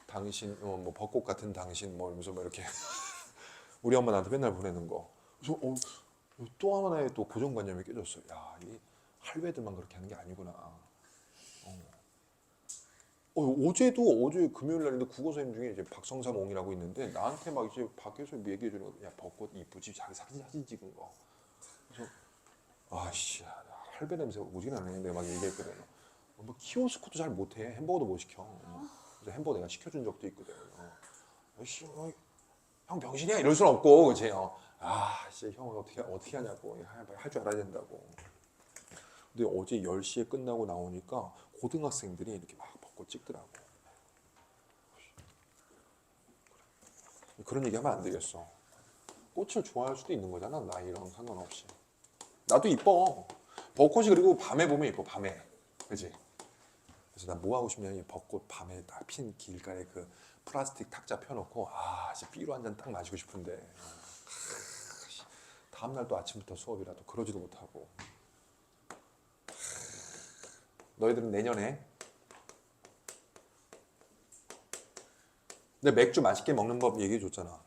당신, 뭐 벚꽃 같은 당신, 뭐 이러면서 막 이렇게. 우리 엄마 나한테 맨날 보내는 거. 그래서 또 하나의 또 고정관념이 깨졌어. 야, 이 할배들만 그렇게 하는 게 아니구나. 어제 금요일 날인데 국어 선생님 중에 이제 박성삼 옹이라고 있는데 나한테 막 이제 밖에서 얘기해 주는 거. 야, 벚꽃 이쁘지? 자기 사진 찍은 거. 그래서 아씨, 할배 냄새가 오지게 나네. 내가 막 얘기했거든. 뭐 키오스크도 잘 못해. 햄버거도 못 시켜. 그래서 햄버거 내가 시켜준 적도 있거든. 아씨, 형 병신이야 이럴 순 없고, 그렇지? 진짜 형은 어떻게 하냐고 할 줄 알아야 된다고. 근데 어제 10시에 끝나고 나오니까 고등학생들이 이렇게 막 벚꽃 찍더라고. 그런 얘기하면 안 되겠어. 꽃을 좋아할 수도 있는 거잖아. 나이랑 상관없이. 나도 이뻐. 벚꽃이 그리고 밤에 보면 이뻐. 밤에, 그렇지? 그래서 나 뭐 하고 싶냐? 이 벚꽃 밤에 딱 핀 길가에 그 플라스틱 탁자 펴놓고 진짜 삐로 한 잔 딱 마시고 싶은데 다음날 또 아침부터 수업이라도 그러지도 못하고. 너희들은 내년에 내 맥주 맛있게 먹는 법 얘기해 줬잖아.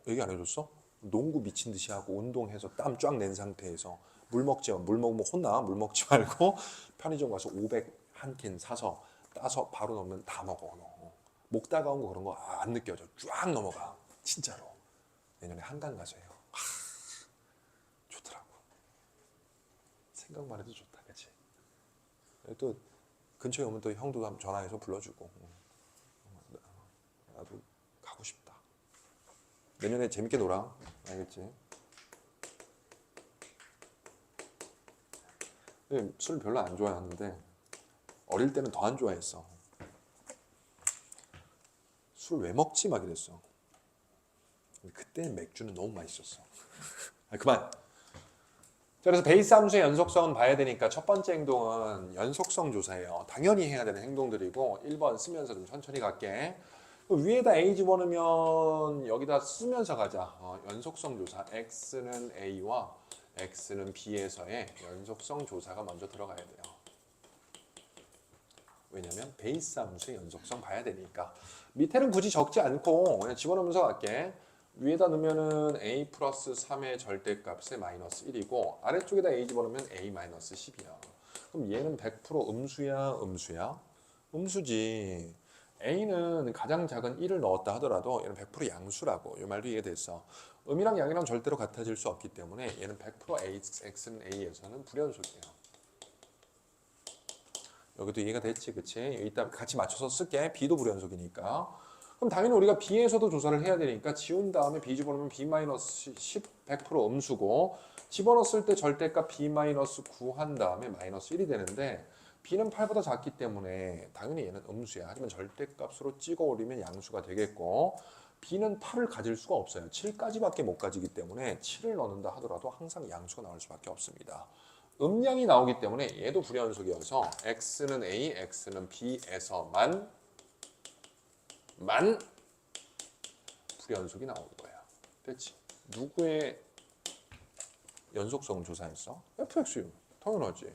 얘기 안 해줬어? 농구 미친 듯이 하고 운동해서 땀 쫙 낸 상태에서 물 먹지 마. 물 먹으면 혼나. 물 먹지 말고 편의점 가서 500 한 캔 사서 따서 바로 넣으면 다 먹어. 너. 목 다가온 거 그런 거 안 느껴져. 쫙 넘어가. 진짜로. 내년에 한강 가서 해요. 좋더라고. 생각만 해도 좋다. 그치? 또 근처에 오면 또 형도 한번 전화해서 불러주고. 나도 가고 싶다. 내년에 재밌게 놀아. 알겠지? 술 별로 안 좋아하는데 어릴 때는 더 안 좋아했어. 술 왜 먹지? 막 이랬어. 그때 맥주는 너무 맛있었어. 그만. 자, 그래서 베이스 함수의 연속성은 봐야 되니까 첫 번째 행동은 연속성 조사예요. 당연히 해야 되는 행동들이고 1번 쓰면서 좀 천천히 갈게. 위에다 A 집어넣으면 여기다 쓰면서 가자. 연속성 조사. X는 A와 X는 B에서의 연속성 조사가 먼저 들어가야 돼요. 왜냐면 베이스 함수의 연속성 봐야 되니까. 밑에는 굳이 적지 않고 그냥 집어넣으면서 갈게. 위에다 넣으면은 A 플러스 3의 절대값의 마이너스 1이고 아래쪽에다 A 집어넣으면 A 마이너스 10이야. 그럼 얘는 100% 음수야, 음수야? 음수지. A는 가장 작은 1을 넣었다 하더라도 얘는 100% 양수라고. 이 말도 이해됐어. 음이랑 양이랑 절대로 같아질 수 없기 때문에 얘는 100% X는 A에서는 불연속이에요. 여기도 이해가 됐지, 그치? 이따 같이 맞춰서 쓸게. B도 불연속이니까. 그럼 당연히 우리가 B에서도 조사를 해야 되니까 지운 다음에 B 집어넣으면 B-10 100% 음수고 집어넣었을 때 절대값 B-9 한 다음에 마이너스 1이 되는데 B는 8보다 작기 때문에 당연히 얘는 음수야. 하지만 절대값으로 찍어 올리면 양수가 되겠고 B는 8을 가질 수가 없어요. 7까지밖에 못 가지기 때문에 7을 넣는다 하더라도 항상 양수가 나올 수밖에 없습니다. 음량이 나오기 때문에 얘도 불연속이어서 X는 A, X는 B에서만 불연속이 나오는 거야. 됐지? 누구의 연속성을 조사했어? fx요. 당연하지.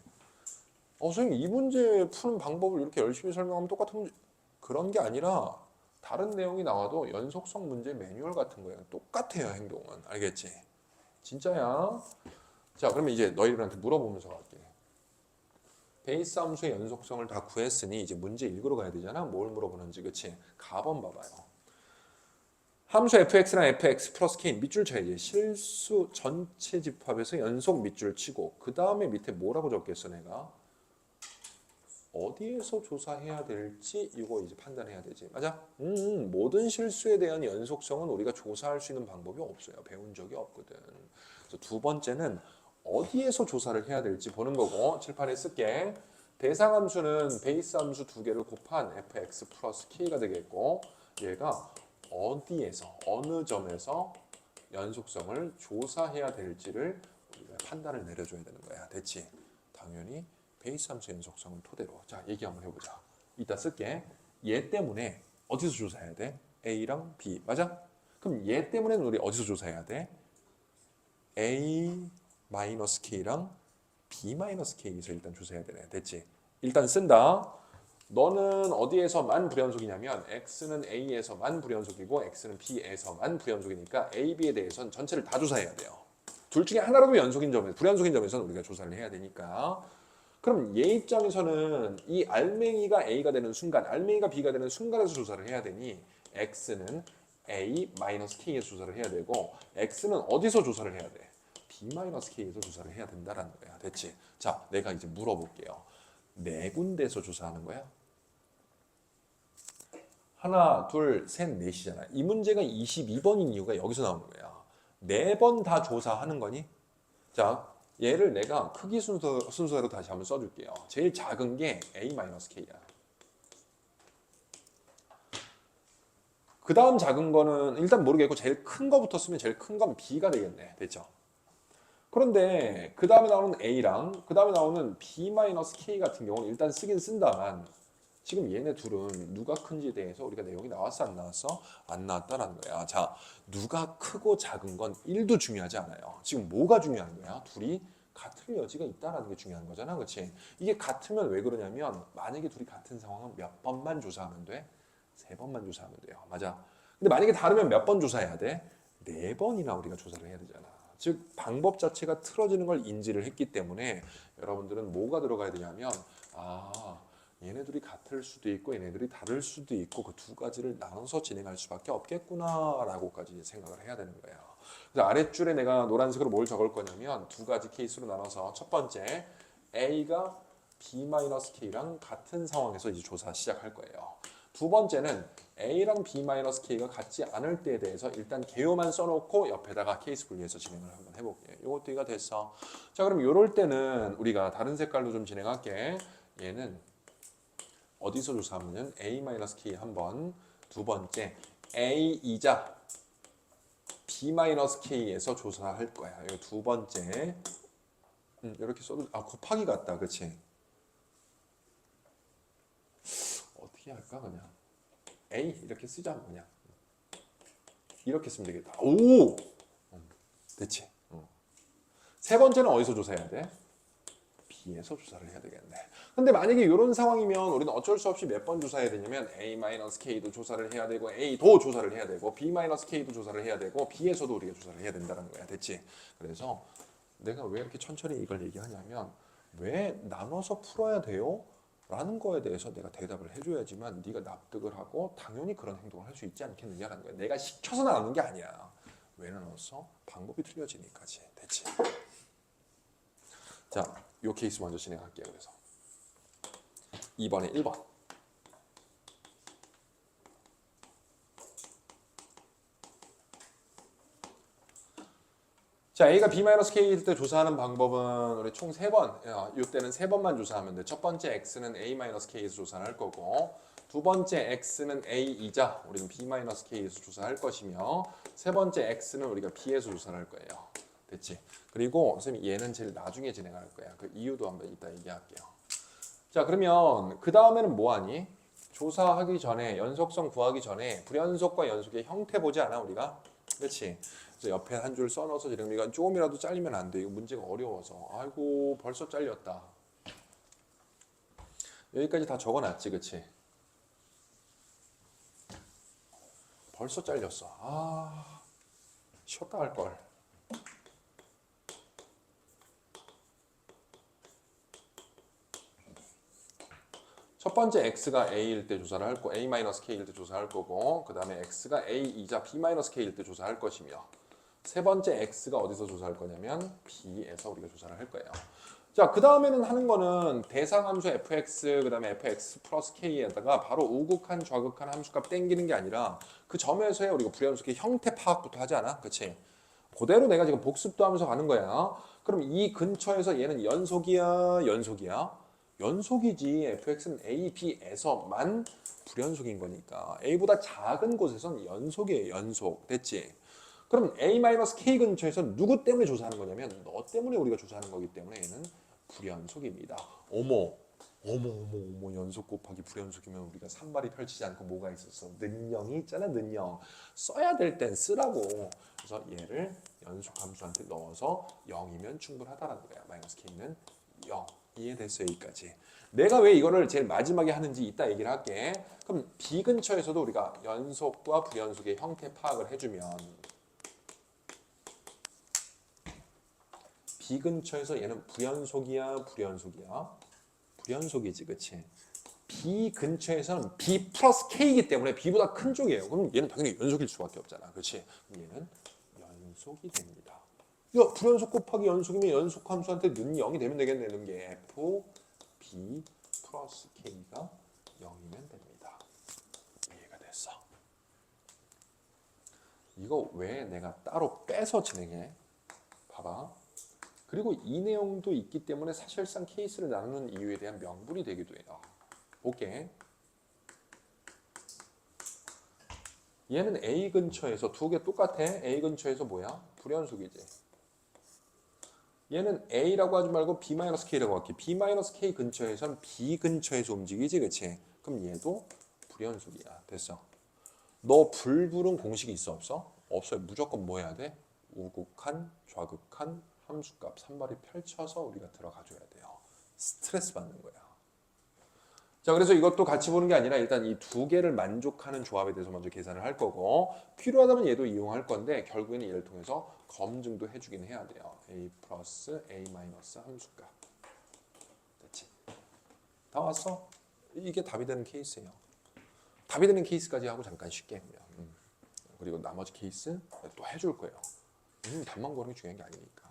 선생님 이 문제 푸는 방법을 이렇게 열심히 설명하면 똑같은 문제 그런 게 아니라 다른 내용이 나와도 연속성 문제 매뉴얼 같은 거예요. 똑같아요 행동은. 알겠지? 진짜야. 자 그러면 이제 너희들한테 물어보면서 갈게. 베이스 함수의 연속성을 다 구했으니 이제 문제 읽으러 가야 되잖아. 뭘 물어보는지. 그치? 가번 봐봐요. 함수 fx랑 fx 플러스 k 밑줄 쳐야지. 실수 전체 집합에서 연속 밑줄 치고 그 다음에 밑에 뭐라고 적겠어 내가? 어디에서 조사해야 될지 이거 이제 판단해야 되지. 맞아? 모든 실수에 대한 연속성은 우리가 조사할 수 있는 방법이 없어요. 배운 적이 없거든. 그래서 두 번째는 어디에서 조사를 해야 될지 보는 거고 칠판에 쓸게. 대상 함수는 베이스 함수 두 개를 곱한 fx 플러스 k가 되겠고 얘가 어디에서 어느 점에서 연속성을 조사해야 될지를 우리가 판단을 내려줘야 되는 거야. 됐지? 당연히 베이스 함수 연속성을 토대로. 자, 얘기 한번 해보자. 이따 쓸게. 얘 때문에 어디서 조사해야 돼? A랑 B. 맞아? 그럼 얘 때문에는 우리 어디서 조사해야 돼? A-K랑 B-K에서 일단 조사해야 되네. 됐지? 일단 쓴다. 너는 어디에서만 불연속이냐면 X는 A에서만 불연속이고 X는 B에서만 불연속이니까 A, B에 대해서는 전체를 다 조사해야 돼요. 둘 중에 하나라도 연속인 점에서 불연속인 점에서는 우리가 조사를 해야 되니까. 그럼 얘 입장에서는 이 알맹이가 A가 되는 순간, 알맹이가 B가 되는 순간에서 조사를 해야 되니 X는 A-K에서 조사를 해야 되고 X는 어디서 조사를 해야 돼? B-K에서 조사를 해야 된다라는 거야. 됐지? 자, 내가 이제 물어볼게요. 네 군데에서 조사하는 거야? 하나, 둘, 셋, 넷이잖아. 이 문제가 22번인 이유가 여기서 나오는 거야. 네 번 다 조사하는 거니? 자, 얘를 내가 크기 순서대로 다시 한번 써줄게요. 제일 작은 게 A-K야. 그 다음 작은 거는 일단 모르겠고 제일 큰 거부터 쓰면 제일 큰 건 B가 되겠네. 됐죠? 그런데 그 다음에 나오는 A랑 그 다음에 나오는 B-K 같은 경우는 일단 쓰긴 쓴다만 지금 얘네 둘은 누가 큰지에 대해서 우리가 내용이 나왔어 안 나왔어? 안 나왔다라는 거야. 자, 누가 크고 작은 건 1도 중요하지 않아요. 지금 뭐가 중요한 거야? 둘이 같을 여지가 있다라는 게 중요한 거잖아. 그렇지? 이게 같으면 왜 그러냐면 만약에 둘이 같은 상황은 몇 번만 조사하면 돼? 3번만 조사하면 돼요. 맞아. 근데 만약에 다르면 몇 번 조사해야 돼? 4번이나 우리가 조사를 해야 되잖아. 즉 방법 자체가 틀어지는 걸 인지를 했기 때문에 여러분들은 뭐가 들어가야 되냐면 얘네들이 같을 수도 있고 얘네들이 다를 수도 있고 그 두 가지를 나눠서 진행할 수밖에 없겠구나라고까지 생각을 해야 되는 거예요. 그래서 아랫줄에 내가 노란색으로 뭘 적을 거냐면 두 가지 케이스로 나눠서 첫 번째 A가 B-K랑 같은 상황에서 이제 조사 시작할 거예요. 두 번째는 A랑 B-K가 같지 않을 때에 대해서 일단 개요만 써놓고 옆에다가 케이스 분리해서 진행을 한번 해볼게요. 이것도 이가 됐어. 자, 그럼 이럴 때는 우리가 다른 색깔로 좀 진행할게. 얘는 어디서 조사하면 A-K 한 번, 두 번째 A이자 B-K에서 조사할 거야. 이 두 번째 이렇게 써도 곱하기 같다, 그렇지? 어떻게 할까 그냥 A 이렇게 쓰자 그냥 이렇게 쓰면 되겠다. 오, 됐지. 세 번째는 어디서 조사해야 돼? B에서 조사를 해야 되겠네. 근데 만약에 이런 상황이면 우리는 어쩔 수 없이 몇 번 조사해야 되냐면 A-K도 조사를 해야 되고 A도 조사를 해야 되고 B-K도 조사를 해야 되고 B에서도 우리가 조사를 해야 된다는 거야. 됐지? 그래서 내가 왜 이렇게 천천히 이걸 얘기하냐면 왜 나눠서 풀어야 돼요? 라는 거에 대해서 내가 대답을 해줘야지만 네가 납득을 하고 당연히 그런 행동을 할 수 있지 않겠느냐라는 거야. 내가 시켜서 나누는 게 아니야. 왜 나눴어? 방법이 틀려지니까지. 됐지? 자, 요 케이스 먼저 진행할게요. 그래서 2번에 1번. 자, A가 B-K일 때 조사하는 방법은 우리 총 3번. 이때는 3번만 조사하면 돼. 첫 번째 X는 A-K에서 조사를 할 거고 두 번째 X는 A이자 우리는 B-K에서 조사할 것이며 세 번째 X는 우리가 B에서 조사를 할 거예요. 됐지? 그리고 선생님 얘는 제일 나중에 진행할 거야. 그 이유도 한번 이따 얘기할게요. 자, 그러면 그 다음에는 뭐 하니? 조사하기 전에 연속성 구하기 전에 불연속과 연속의 형태 보지 않아 우리가? 그렇지? 그래서 옆에 한 줄 써넣어서 지금 이건 조금이라도 잘리면 안 돼. 이거 문제가 어려워서. 아이고 벌써 잘렸다. 여기까지 다 적어놨지, 그렇지? 벌써 잘렸어. 쉬었다 할 걸. 첫 번째 x가 a일 때 조사를 할 거, a-k일 때 조사할 거고, 그 다음에 x가 a이자 b-k일 때 조사할 것이며, 세 번째 x가 어디서 조사할 거냐면 b에서 우리가 조사를 할 거예요. 자, 그 다음에는 하는 거는 대상함수 fx, 그 다음에 fx 플러스 k에다가 바로 우극한, 좌극한 함수값 땡기는 게 아니라 그 점에서의 우리가 불연속의 형태 파악부터 하지 않아? 그치? 그대로 내가 지금 복습도 하면서 가는 거야. 그럼 이 근처에서 얘는 연속이야, 연속이야? 연속이지. fx는 a, b에서만 불연속인 거니까. a보다 작은 곳에선 연속이에요, 연속. 됐지? 그럼 a-k 근처에서 누구 때문에 조사하는 거냐면 너 때문에 우리가 조사하는 거기 때문에 얘는 불연속입니다. 어머, 연속 곱하기 불연속이면 우리가 산발이 펼치지 않고 뭐가 있었어? 는영이 있잖아, 는영. 써야 될 땐 쓰라고. 그래서 얘를 연속 함수한테 넣어서 0이면 충분하다라는 거야. 마이너스 k는 0. 이해됐어, 여기까지. 내가 왜 이거를 제일 마지막에 하는지 이따 얘기를 할게. 그럼 B 근처에서도 우리가 연속과 불연속의 형태 파악을 해주면 B 근처에서 얘는 불연속이야, 불연속이야? 불연속이지, 그치? B 근처에서는 B 플러스 K이기 때문에 B보다 큰 쪽이에요. 그럼 얘는 당연히 연속일 수밖에 없잖아, 그치? 그럼 얘는 연속이 됩니다. 야, 불연속 곱하기 연속이면 연속 함수한테 는 0이 되면 되겠네. 는 게 F, B 플러스 K가 0이면 됩니다. 이해가 됐어. 이거 왜 내가 따로 빼서 진행해? 봐봐. 그리고 이 내용도 있기 때문에 사실상 케이스를 나누는 이유에 대한 명분이 되기도 해요. 볼게. 얘는 A 근처에서 두 개 똑같아. A 근처에서 뭐야? 불연속이지. 얘는 A라고 하지 말고 B-K라고 할게. B-K 근처에선 B 근처에서 움직이지, 그치? 그럼 얘도 불연속이야. 됐어. 너 불불은 공식이 있어, 없어? 없어요. 무조건 뭐 해야 돼? 우극한, 좌극한, 함수값 산발이 펼쳐서 우리가 들어가줘야 돼요. 스트레스 받는 거야. 자, 그래서 이것도 같이 보는 게 아니라 일단 이 두 개를 만족하는 조합에 대해서 먼저 계산을 할 거고 필요하다면 얘도 이용할 건데 결국에는 얘를 통해서 검증도 해주긴 해야 돼요. a 플러스 a 마이너스 함수값. 됐지? 다 왔어? 이게 답이 되는 케이스예요. 답이 되는 케이스까지 하고 잠깐 쉽게 하면 그리고 나머지 케이스 또 해줄 거예요. 답만 구하는 게 중요한 게 아니니까.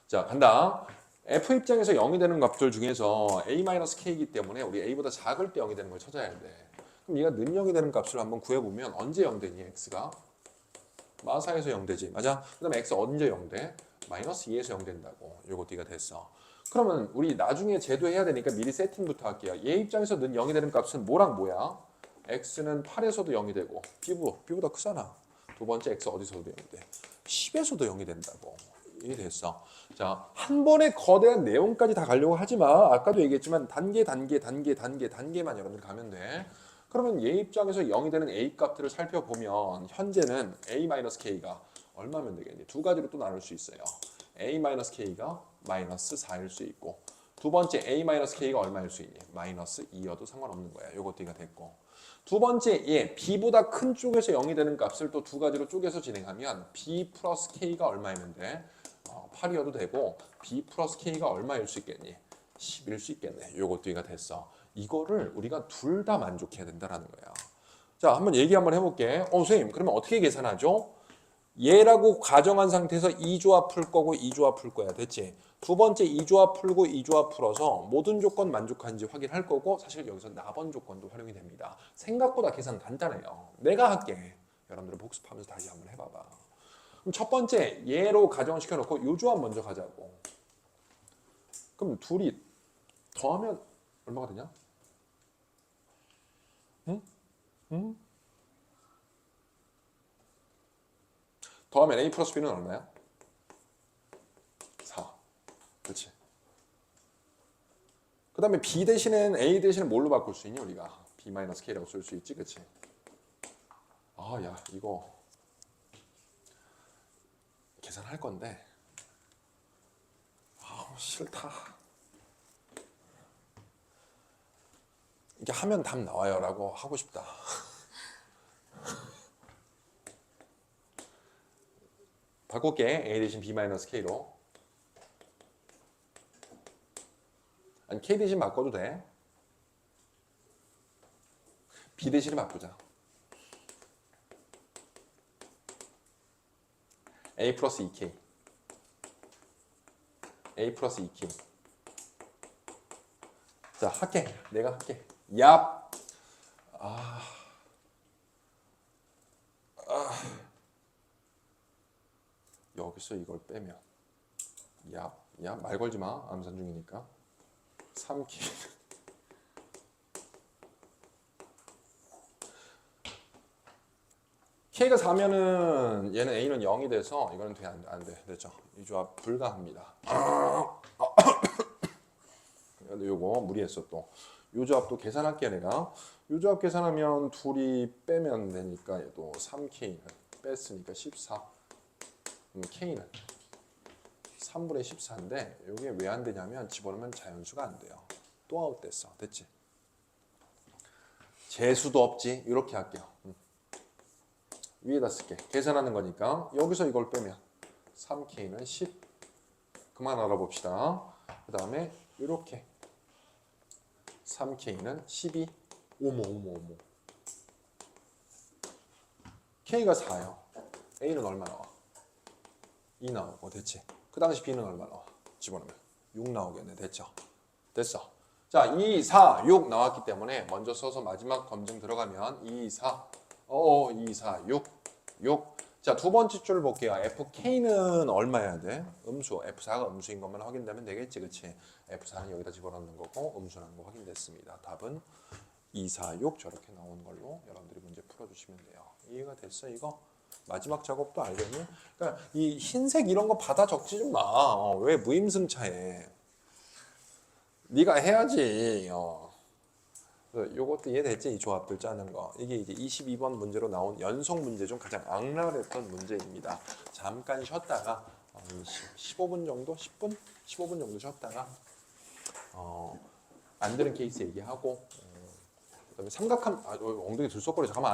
자, 간다. f 입장에서 0이 되는 값들 중에서 a-k이기 때문에 우리 a보다 작을 때 0이 되는 걸 찾아야 돼. 그럼 얘가 는 0이 되는 값을 한번 구해보면 언제 0 되니? x가 마사에서 0 되지. 맞아? 그 다음에 x 언제 0 돼? 마이너스 2에서 0 된다고. 요거 D가 됐어. 그러면 우리 나중에 제도해야 되니까 미리 세팅부터 할게요. 얘 입장에서 는 0이 되는 값은 뭐랑 뭐야? x는 8에서도 0이 되고 b보다 크잖아. 두 번째 x 어디서도 0이 돼? 10에서도 0이 된다고. 이게 됐어. 자, 한 번에 거대한 내용까지 다 가려고 하지 마. 아까도 얘기했지만 단계만 여러분들 가면 돼. 그러면 얘 입장에서 0이 되는 a 값들을 살펴보면 현재는 a-k가 얼마면 되겠니? 두 가지로 또 나눌 수 있어요. a-k가 마이너스 4일 수 있고 두 번째 a-k가 얼마일 수 있니? 마이너스 2여도 상관없는 거야. 요것도 D가 됐고 두 번째 얘 b보다 큰 쪽에서 0이 되는 값을 또 두 가지로 쪼개서 진행하면 b 플러스 k가 얼마이면 돼? 8이어도 되고 b 플러스 k가 얼마일 수 있겠니? 10일 수 있겠네. 요것도 D가 됐어. 이거를 우리가 둘 다 만족해야 된다는 거야. 자, 한번 얘기 한번 해볼게. 선생님, 그러면 어떻게 계산하죠? 얘라고 가정한 상태에서 2조합 풀 거고 2조합 풀 거야. 됐지? 두 번째 2조합 풀고 2조합 풀어서 모든 조건 만족한지 확인할 거고 사실 여기서 나번 조건도 활용이 됩니다. 생각보다 계산 간단해요. 내가 할게. 여러분들 복습하면서 다시 한번 해봐봐. 그럼 첫 번째 얘로 가정시켜 놓고 이 조합 먼저 가자고. 그럼 둘이 더하면 얼마가 되냐? 응? 더하면 a 플러스 b는 얼마야? 4. 그렇지? 그 다음에 b 대신엔 a 대신에 뭘로 바꿀 수 있니 우리가? b-k라고 쓸 수 있지, 그렇지? 야 이거 계산할 건데 싫다. 이게 하면 답 나와요 라고 하고 싶다. 바꿀게. a 대신 b-k로. 아니 k 대신 바꿔도 돼. b 대신에 바꾸자. a 플러스 2k. a 플러스 2k. 자, 할게. 내가 할게. 얍. 여기서 이걸 빼면 야, 말 걸지 마. 암산 중이니까. 3K. K가 4면은 얘는 A는 0이 돼서 이거는 돼, 안 돼. 됐죠? 이 조합 불가합니다. 근데 요거 무리했어 또. 요 조합도 계산할게 내가. 요 조합 계산하면 둘이 빼면 되니까 얘도 3K는 뺐으니까 14. K는 3분의 14인데 이게 왜 안 되냐면 집어넣으면 자연수가 안 돼요. 또 아웃됐어. 됐지? 재수도 없지? 이렇게 할게요. 위에다 쓸게. 계산하는 거니까 여기서 이걸 빼면 3K는 10. 그만 알아봅시다. 그 다음에 이렇게 3K는 12. 어머. K가 4요. A는 얼마 나와? 2 나오고 됐지? 그 당시 B는 얼마 나와? 집어넣으면 6 나오겠네. 됐죠? 됐어. 자, 2, 4, 6 나왔기 때문에 먼저 써서 마지막 검증 들어가면 2, 4, 2, 4, 6. 자, 두 번째 줄 볼게요. FK는 얼마여야 돼? 음수. F4가 음수인 것만 확인되면 되겠지, 그치? F4는 여기다 집어넣는 거고 음수라는 거 확인됐습니다. 답은 2, 4, 6 저렇게 나오는 걸로 여러분들이 문제 풀어주시면 돼요. 이해가 됐어, 이거? 마지막 작업도 알겠니? 그러니까 이 흰색 이런 거 받아 적지 좀 마. 왜 무임승차해? 네가 해야지. 요것도 이해됐지? 이 조합들 짜는 거. 이게 이제 22번 문제로 나온 연속 문제 중 가장 악랄했던 문제입니다. 잠깐 쉬었다가 15분 정도? 10분? 15분 정도 쉬었다가 안 되는 케이스 얘기하고 그다음에 삼각함 엉덩이 들썩거려 잠깐만